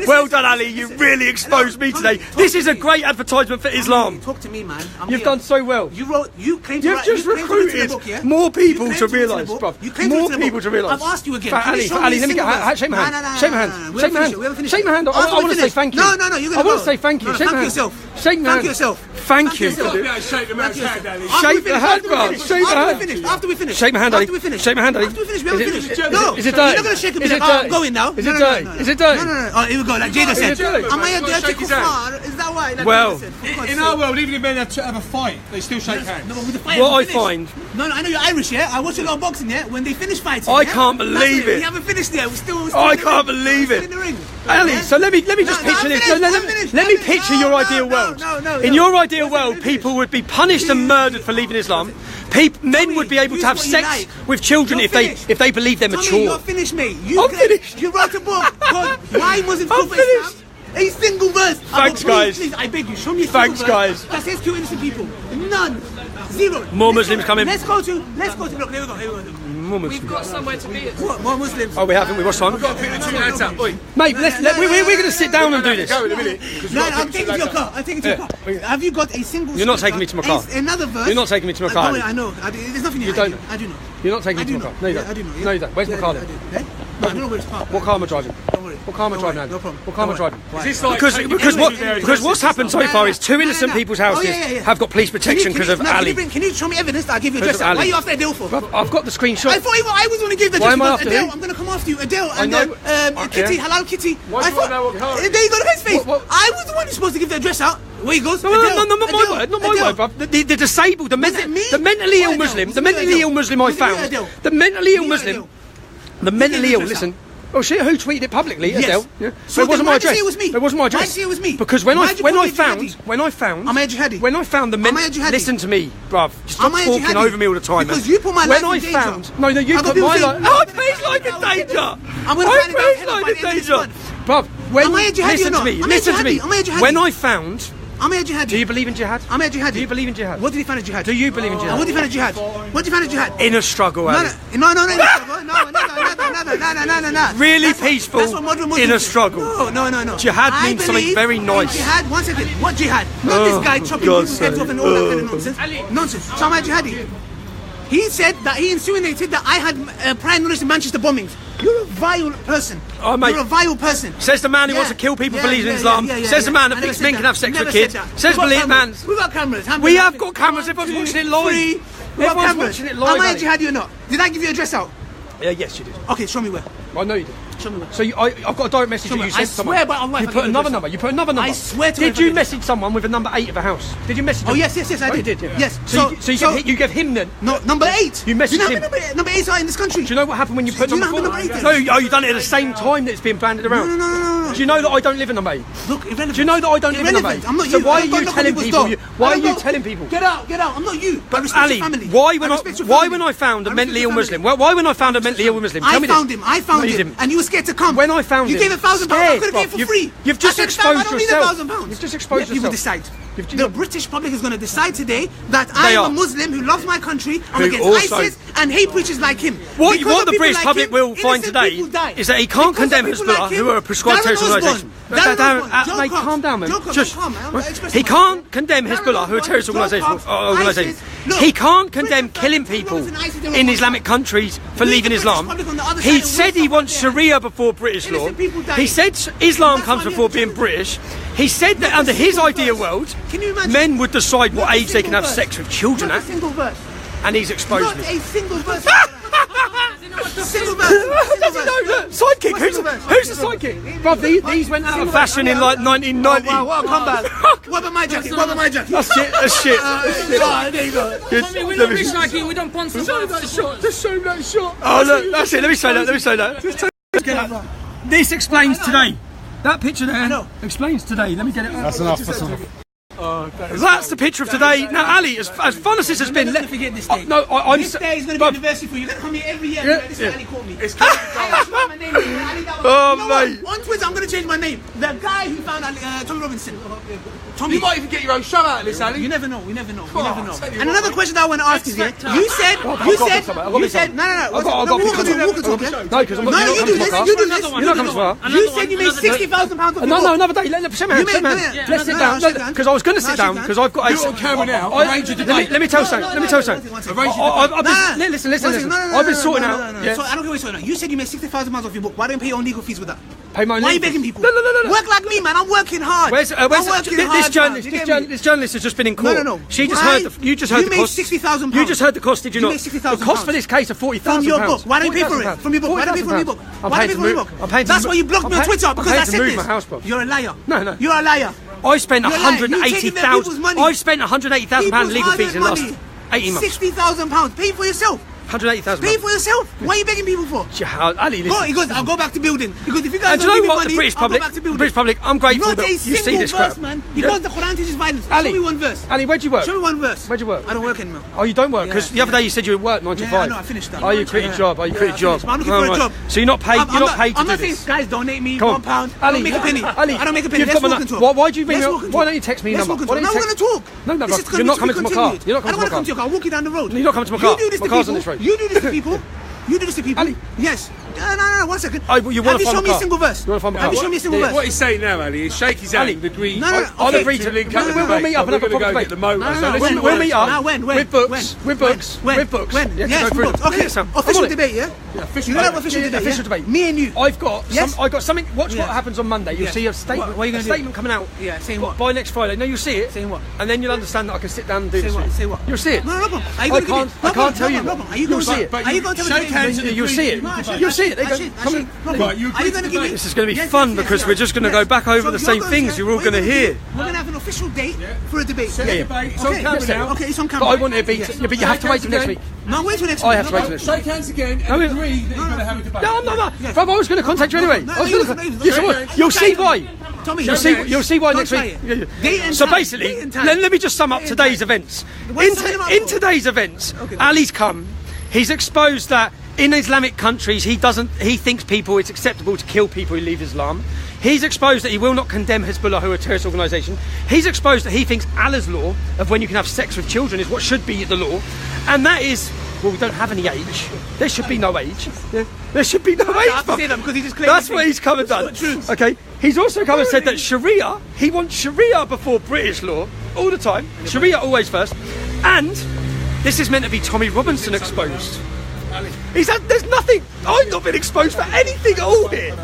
Well done, Ali. You really exposed me today. This is a great advertisement for Islam. Talk to me, man. You've done so well. You claim to You've just recruited more people to realise, bruv. More people to realise. I've asked you again. Ali, let me get shake my hand. Shake my hand. Shake my hand. Shake my hand. I want to say thank you. No, you're gonna I want to say thank you. Shake my hand. Shake my hand. Thank yourself. Thank you. Shake the man's hand, Ali. Shake the hand, bruv. Shake the hand. After we finish. Shake my hand, Ali. After we finish. Shake my hand, Ali. After we finish, we haven't finished. No. Is it dirty? You're not gonna shake it. I'm going now. Is it dirty? Is it dirty? No. Oh, here we go. Like Jada said. Am I a dirty kuffar? Is that why? Well, in our world, even if men have a fight, they still shake hands. No, but with the fight, what I find. No, I know you're Irish, yeah? I watch a lot of boxing, yeah? When they finish fighting. I can't believe it. We haven't finished yet. We're still I can't believe it. in the ring. Ali, so let me just picture this. Let me picture your ideal world. In your ideal world, people would be punished and murdered for leaving Islam. Men would be able to have sex with children if they believe they're mature. You're finished, mate. I'm finished. You wrote a book called Why Muslims Go for Islam. A single verse. Thanks, guys. Please, I beg you, show me a Thanks, single guys. verse that says kill innocent people. None. Zero. More Muslims coming. Let's go to. Look, here we go. More Muslims. We've got somewhere to be. What? More Muslims. Oh, we haven't. We watched time. Pick the two lads up. Oi. Mate, we're going to sit down and do this. Go in a minute. No, I'm taking to your car. Have you got a single? You're not taking me to my car. Another verse. You're not taking me to my car. I know. There's nothing. You don't. I do know. You're not taking me to my car. No, you don't. I do know. No, you don't. Where's my car then? No, I don't know where it's parked. What car am I driving? Don't worry. What car am I driving now? No problem. What car am I driving? Because what's happened so far is two innocent people's houses have got police protection because of Ali. Can you show me evidence that I give you Because address? of Why are Ali. you after Adele for? I've got the screenshot. I thought I was going to give the Why address. am I after Adele, who? I'm going to come after you. Adele I and know. Kitty, Yeah. Halal Kitty. Why do you wanna know what car it is? There you go, look at his face. What? I was the one who's supposed to give the address out. Where he goes? No, not my word, not my word, bruv. The disabled, the mentally ill Muslim, the mentally ill Muslim I found, the mentally ill Muslim, the mentally ill. Listen. Oh shit! Who tweeted it publicly? Yes. Adele. Yeah. So it wasn't my why'd you address. say it was me? It wasn't my address. Why'd you say it was me? Because when I found, Am I a jihadi? when I found the men, Am I a jihadi? listen to me, bruv. Stop Am I a talking jihadi? over me all the time. Because man. you put my when life in I danger. found, no, you I got put people my saying, life. Oh, it pays like a danger. I'm going to find it out pays by like the a end of this danger, month. bruv. When Am I a jihadi or listen to not? me, Am I a listen to me. jihadi? Am I a jihadi? When I found. Am I a jihadi? Do you believe in jihad? Am I a jihadi? Do you believe in jihad? What did he find a jihad? Do you believe in And jihad? what did he find a jihad? What did he find a jihad? Inner struggle, Ali. No. Really peaceful That's what modern Muslims inner do. struggle. No. Jihad I means something believe very in nice. Jihad, one second. What jihad? Not this guy chopping God's people's heads sake. off and all that kind of nonsense. Nonsense. So am I jihadi? He said that he insinuated that I had prime knowledge in Manchester bombings. You're a vile person. Oh, mate. You're a vile person. Says the man who wants to kill people for believing in Islam. Says the man that thinks men can have sex with kids. Says believe man. We've got cameras. We have got cameras. Everyone's watching it live. We've got Everyone's cameras. watching it live. Am I a Ali. jihadi or not? Did I give you a address out? Yes, you did. Okay, show me where. I know you did. Show me where. So I've got a direct message that you I sent someone. swear by Allah, You if I put give you another address. number. You put another number. I swear to Did if I you give message someone with a number 8 of a house? Did you message? Oh him? yes, I Oh, you did. did, yeah. Yes. So you gave him then. No, number 8. You messaged know him. Number 8 are in this country. Do you know what happened when you put Do you number know 4? how number 8 is? No, you done it at the same time that it's being banded around. No. Do you know that I don't live in number 8? Look, irrelevant. Do you know that I don't live in number 8? Irrelevant. I'm not So you. why I are don't you knock telling people's people? door. Why I are don't you go- telling people? Get out. I'm not you. I But respect Ali, your family. why I when respect your why family. when I found a I mentally ill respect your Muslim? Why when I found a mentally ill Muslim? Tell I me this. found him. No, you didn't. And you were scared to come. When I found you him, gave £1,000. I could have gave it for free. You've just I said, "Fam, I exposed don't need yourself. £1,000. You've just exposed You will yourself. decide. You've- The British public is going to decide today that I am are. a Muslim who loves my country. I'm Who against also- ISIS and hate preachers like him. What Because of the people British like public him, will find innocent today people die. is that he can't Because of condemn people Hezbollah, like him, who are a prescribed Darren terrorist Osborne. organisation. Darren Osborne. Mate, calm down, man. Joke, calm, man. I'm expressing He myself. can't condemn Darren Hezbollah, who are a terrorist Osborne, organisation. Joe Cox, ISIS. Look, He can't condemn British killing British people and ISIS, they're in all Islamic countries for We, leaving the British Islam. public on the other He side, said will he wants stop there. Sharia before British law. Innocent people dying. He said Islam That's comes why we before have to being change British. He said that Not a under his single ideal verse. world, Can you imagine? men would decide what Not a age they can single have verse. sex with children Not a at, single verse. and he's exposed Not me. a single verse. Single Does he verse. know that? Sidekick? Who's the sidekick? Bruv, these went out of fashion in like 1990. Wow, what a comeback. What about my jacket? What about my jacket? That's shit, that's shit. There you go. Tommy, we're not rich like you, we don't sponsor Just show that shot. Oh look, that's it, let me say that. This explains today. That picture there explains today. Let me get it. That's enough. That's the picture of today. Now, Ali, as fun as this has been, Let's forget this day. no, I'm. This day is going to be an anniversary for you. Let come here every year. Yeah, This yeah. is Ali called me. It's coming. My name is Ali Dawah. Oh, You know what? mate. On Twitter, I'm going to change my name. The guy who found Tommy Robinson. Tommy. You might even get your own show out of this, Ali. You never know. We never know. We Oh, never know. I'll tell you And what, another question that I want to ask is, yeah, you said, no. No, because I'm not You do this. You do this. You're not coming to far. You said you made £60,000 off your No, book. another day. Let shake my hand. You Shake my made- hand. yeah, Let's sit no, down. shake hands. Because I was going to sit No, down shake because I've got. Do it on camera now. Arrange a debate. Let me tell you something. Arrange a debate. Listen. I've been sorting out. So I don't care what you're sorting out. You said you made £60,000 off your book. Why don't you pay your own legal fees with that? Pay my own Why are you legal begging fees. people? No. Work like me, man. I'm working hard. Where's I'm working hard, man. You get me? this journalist has just been in court. No. She just Why? heard you just heard the made cost. £60,000. You just heard the cost, did you You not? made £60,000 The cost for this case of £40,000. From your book. Why don't you pay for it? From your book. Why don't you pay for your book? Why don't you pay for your book? That's why you blocked me on Twitter, because I said move this. my house, bro. You're a liar. No. You're a liar. I spent You're lying. You're taking them people's £180,000. money. I've spent £180,000 legal fees in the last 18 months. £60,000. Pay for yourself. £180,000. Pay for yourself. Why are you begging people for? Ali, listen. He goes, I'll go back to building. Because if you guys And do don't you give know me what? money, The British I'll go public, back to building. I'm grateful Not that a you see single this verse, crap. man. Because the Quran teaches violence. Ali, Show me one verse. Ali, where'd you work? Show me one verse. Where'd you work? I don't work anymore. Oh, you don't work? Because Yeah. the other day you said you would work 9 to 5. Yeah, I know, I finished that. Oh, you quit your job. I finished. I'm looking for a job. So you're not paid. You're not paid to I'm do not saying, this. guys, donate me Come on. £1. I don't make a penny. Ali, I don't make a penny. you've Let's got my walk and nu- talk. Why do you ring me Let's up? walk and Why talk. don't you text me your Let's number? walk and talk. No, we're going to talk. No, This is you're not coming to my car. continued. You're not I coming don't want to to my come to your car. I'll walk you down the road. You're not coming to my car. You do this My to car's on people. this road. You do this to people. You do this to people. Ali. Yes. No, 1 second. Oh, you wanna Have you find shown my me a car? single verse? You wanna find my Have you car? shown me a single verse? What he's saying now, Ali, is shake his hand Ali. and agree. No. I'll Okay. agree to link up the We'll debate. meet up and have a We're proper gonna go get the debate. motor. No, So let's We'll meet up Now, when? with books. With books. When? With books. When? Yeah, Yes, go through books. it. Okay. Yeah, Sam. Official I'm on it. debate, yeah? official You don't have debate. official debate, Official yeah? debate. Me and you. I've got Yes? I've got something. Watch Yeah. what happens on Monday. You'll Yeah. see a statement. What are you a gonna do? statement coming out. Yeah, saying what? By next Friday. No, you'll see it. Saying what? And then you'll understand that I can sit down and do this. Say what? with you. Say what? You'll see it. No problem. Are you I going to give can't. me? I can't tell you. No problem. Are you You'll going see to it. Are you going to Shake hands and You'll see it. No, I should. You'll see it. They I go. should. Come on. Right, you Are you going to give me? This is going to be Yes, fun yes, because yes, we're just going to yes. go back over So the you're same going things you're all what going to you're hear. We're going to have an official date for a debate. Set Yeah, the yeah. debate. It's on Okay. camera Yes, now. Okay, it's on But camera. I want it to be. Yes. Yeah, but you have to wait till next week. No, wait till next I week. have to wait till next week. Shake hands again No, and we- agree that you're going to have a debate. No, I'm not. Yes. Bruv, I was going to contact you anyway. No, I was you- going no, to. Yes, I no, will. no, You'll no, see no, why. Tommy, You'll see why don't next try week. it. Date and So time. basically, Date and time. let me just sum up Date and today's time. events. What are you talking about In for? today's events, Okay. Ali's come. He's exposed that in Islamic countries, he thinks it's acceptable to kill people who leave Islam. He's exposed that he will not condemn Hezbollah, who are a terrorist organisation. He's exposed that he thinks Allah's law of when you can have sex with children is what should be the law, and that is. Well, we don't have any age. There should be no age. Yeah. There should be no age. I have to say that because he just claimed That's it. what he's come and done. It's not true. Okay. He's also come and said that Sharia, he wants Sharia before British law all the time. Sharia always first. And this is meant to be Tommy Robinson exposed. There's nothing. I've not been exposed for anything at all here.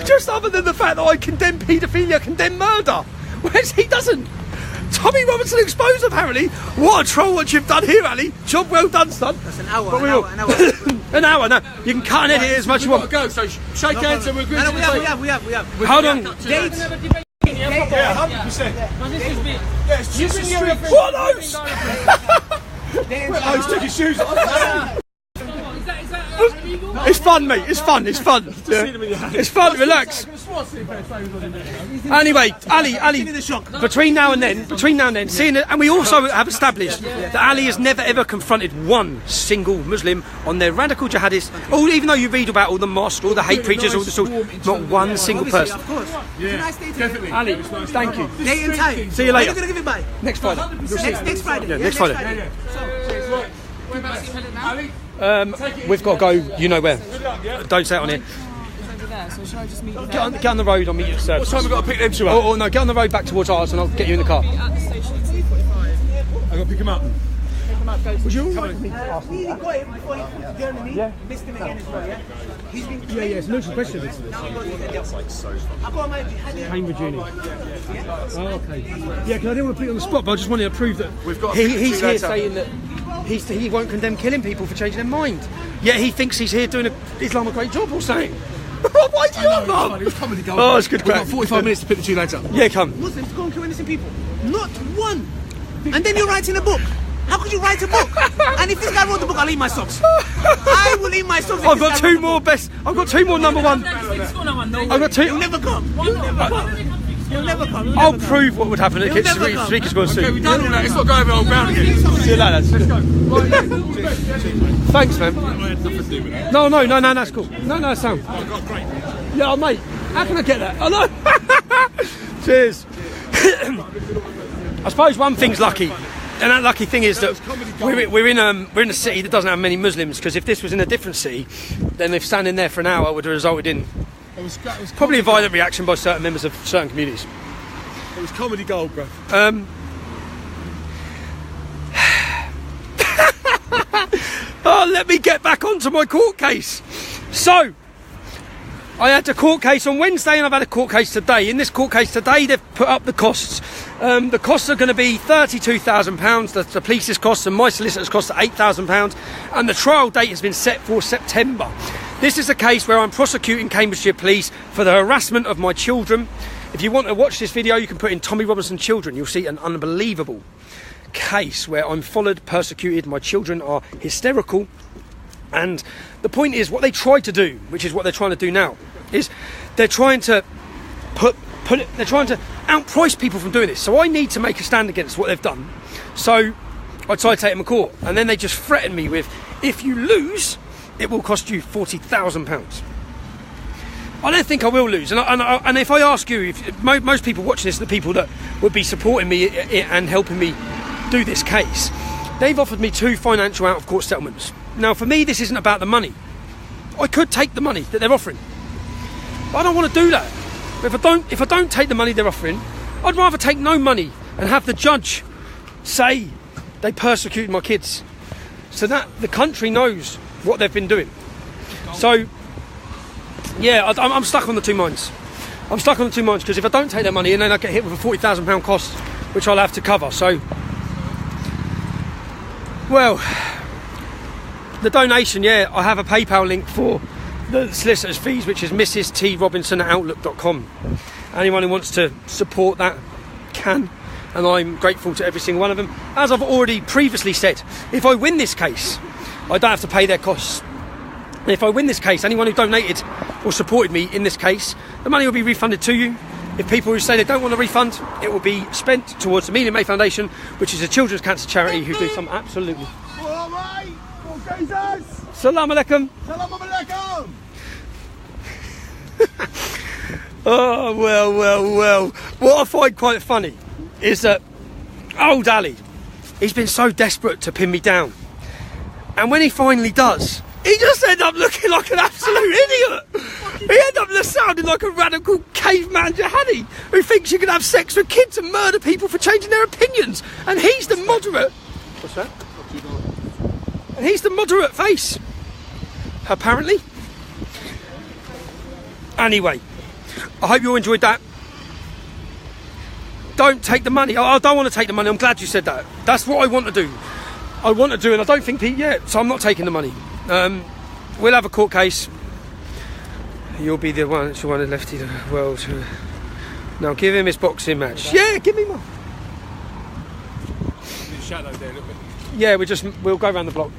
Just other than the fact that I condemn paedophilia, condemn murder. Whereas he doesn't. Tommy Robinson exposed apparently. What a troll what you've done here, Ali. Job well done, son. That's an hour. But An hour. an hour, no. You can cut and edit it as much as you want. Go, so shake hands and we're good. No, we have. Hold on. Dates. Yeah, 100%. What are those? Oh, he's took his shoes off. It's fun, mate. It's fun. Yeah. It's fun. Relax. Anyway, Ali. Between now and then, seeing it, and we also have established that Ali has never ever confronted one single Muslim on their radical jihadists. Oh, even though you read about all the mosques, all the hate preachers, all the sort, not one single person. Of course. Yeah, Nice day today. definitely. Ali, thank you. Date and time. See you later. When are you going to give it by? Next Friday. Next Friday. Yeah, next Friday. Ali, We've got to go. You know where? Don't say it on here. So should I just meet you Get on the road. I'll meet you at the service. what time we got to pick them two up? Oh no, get on the road back towards ours, and I'll get you in the car. at the station at 2:45? I got to pick them up. Would you? Nearly got him before he flew to Germany. Missed him again as well, yeah? He's been It's a neutral question. now he goes to the devil. I got my Cambridge Uni. Oh, okay. Yeah, because I didn't want to put you on the spot, but I just wanted to prove that We've got he's to here that saying that he won't condemn killing people for changing their mind. Yet he thinks he's here doing Islam a great job or something. Why do you It love was comedy gold. Oh, it's good We've crack. got 45 minutes to pick the two lads up. Yeah, come. Muslims go and kill innocent people. Not one. And then you're writing a book. How could you write a book? And if this guy wrote the book, I'll eat my socks. I will eat my socks. I've got two more number one. I've got two. You'll never come. I'll You'll never come. He'll never come. He'll I'll never prove what would happen if never come. speakers go soon. Okay, we've done all that. It's not going over old ground again. See you later. Let's go. Right, yeah. Thanks, man. I had nothing to do with that. No, that's cool. No, sound. Oh, God, great. Yeah, mate. How can I get that? Oh no. Cheers. I suppose one thing's lucky, and that lucky thing is that we're in a city that doesn't have many Muslims. Because if this was in a different city, then if standing there for an hour would have resulted in probably a violent reaction by certain members of certain communities. It was comedy gold, bro. Oh, let me get back onto my court case. So, I had a court case on Wednesday and I've had a court case today. In this court case today, they've put up the costs. The costs are going to be £32,000. That's the police's costs, and my solicitor's costs are £8,000. And the trial date has been set for September. This is a case where I'm prosecuting Cambridgeshire Police for the harassment of my children. If you want to watch this video, you can put in Tommy Robinson Children. You'll see an unbelievable case where I'm followed, persecuted. My children are hysterical. And the point is, what they tried to do, which is what they're trying to do now, is they're trying to they're trying to outprice people from doing this. So I need to make a stand against what they've done. So I try to take them to court, and then they just threaten me with, if you lose, it will cost you £40,000. I don't think I will lose, and if I ask you, if most people watching this are the people that would be supporting me and helping me do this case, they've offered me 2 financial out-of-court settlements. Now, for me, this isn't about the money. I could take the money that they're offering, but I don't want to do that. If I don't take the money they're offering, I'd rather take no money and have the judge say they persecuted my kids, so that the country knows what they've been doing. So, yeah, I'm stuck on the two minds. I'm stuck on the two minds because if I don't take their money and then I get hit with a £40,000 cost, which I'll have to cover. So, well, the donation, yeah, I have a PayPal link for the solicitor's fees, which is mrstRobinson@outlook.com. Anyone who wants to support that can, and I'm grateful to every single one of them. As I've already previously said, if I win this case, I don't have to pay their costs. And if I win this case, anyone who donated or supported me in this case, the money will be refunded to you. If people who say they don't want a refund, it will be spent towards the Media May Foundation, which is a children's cancer charity who do some absolutely... All right, Jesus! Salam alaikum. Salam alaikum! Oh, well. What I find quite funny is that old Ali, he's been so desperate to pin me down. And when he finally does, he just ends up looking like an absolute idiot. He ends up sounding like a radical caveman jihadi who thinks you can have sex with kids and murder people for changing their opinions. And he's the moderate... What's that? And he's the moderate face, apparently. Anyway, I hope you all enjoyed that. Don't take the money. I don't want to take the money. I'm glad you said that. That's what I want to do. I want to do, and I don't think so I'm not taking the money. We'll have a court case. You'll be the one who left the world. Now give him his boxing match. Yeah, give me one. Shadow there a little bit. Yeah, we'll go around the block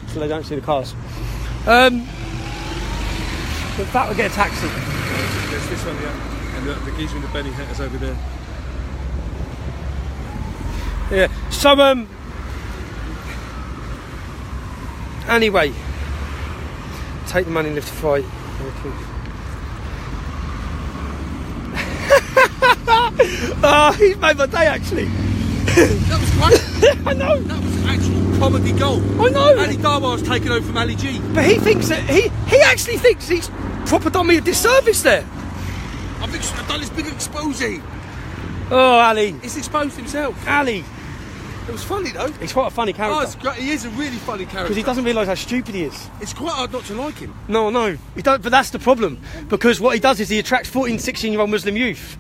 so they don't see the cars. In fact, we'll get a taxi. There's this one, yeah. And the geezer in the Benny hat is over there. Yeah. So anyway, take the money and live to fight. Oh, he's made my day actually. That was great. I know. That was actual comedy gold. I know. Ali Darbar's taken over from Ali G. But he thinks that he actually thinks he's proper done me a disservice there. I think I've done this big exposing. Oh, Ali. He's exposed himself. Ali. It was funny though. He's quite a funny character. Oh, it's great. He is a really funny character. Because he doesn't realise how stupid he is. It's quite hard not to like him. No. He don't, but that's the problem. Because what he does is he attracts 14, 16-year-old Muslim youth.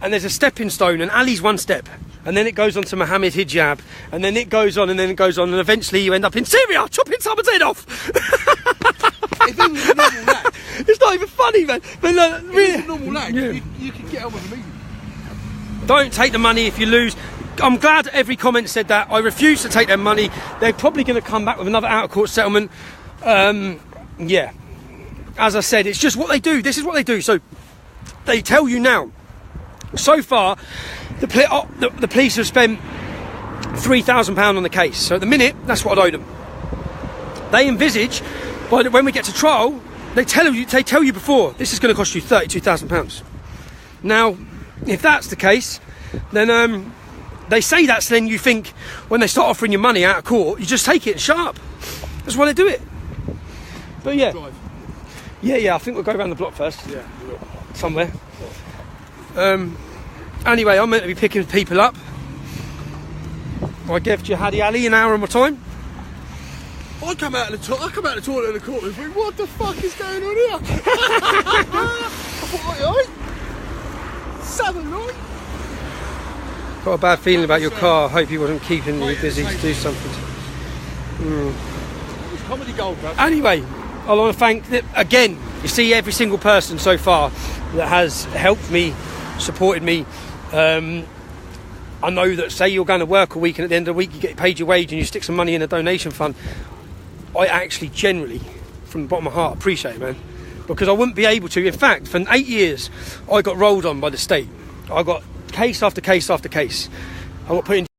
And there's a stepping stone, and Ali's one step. And then it goes on to Muhammad hijab. And then it goes on, and then it goes on. And eventually you end up in Syria, chopping someone's head off. If he was a normal lad. It's not even funny, man. But If he was a normal lad, yeah. you could get on with him. Don't take the money if you lose. I'm glad every comment said that. I refuse to take their money. They're probably going to come back with another out-of-court settlement. Yeah. As I said, it's just what they do. This is what they do. So they tell you now, So far, the police have spent £3,000 on the case. So at the minute, that's what I'd owe them. They envisage, when we get to trial, they tell you before, this is going to cost you £32,000. Now, if that's the case, then they say that, so then you think when they start offering you money out of court, you just take it and shut up. That's why they do it. But yeah. Yeah, I think we'll go around the block first. Yeah, we will. Somewhere. Anyway, I'm meant to be picking people up. I gave Jihadi Ali an hour of my time. I come out of the toilet in the court and think, what the fuck is going on here? I thought, alright. Southern night. Got a bad feeling about your car. Hope he wasn't keeping you busy to do something. It was comedy gold, bro. Anyway, I want to thank, again, you see every single person so far that has helped me, supported me. I know that, say you're going to work a week and at the end of the week you get paid your wage and you stick some money in a donation fund. I actually generally, from the bottom of my heart, appreciate it, man. Because I wouldn't be able to. In fact, for 8 years, I got rolled on by the state. I got case after case after case. I got put in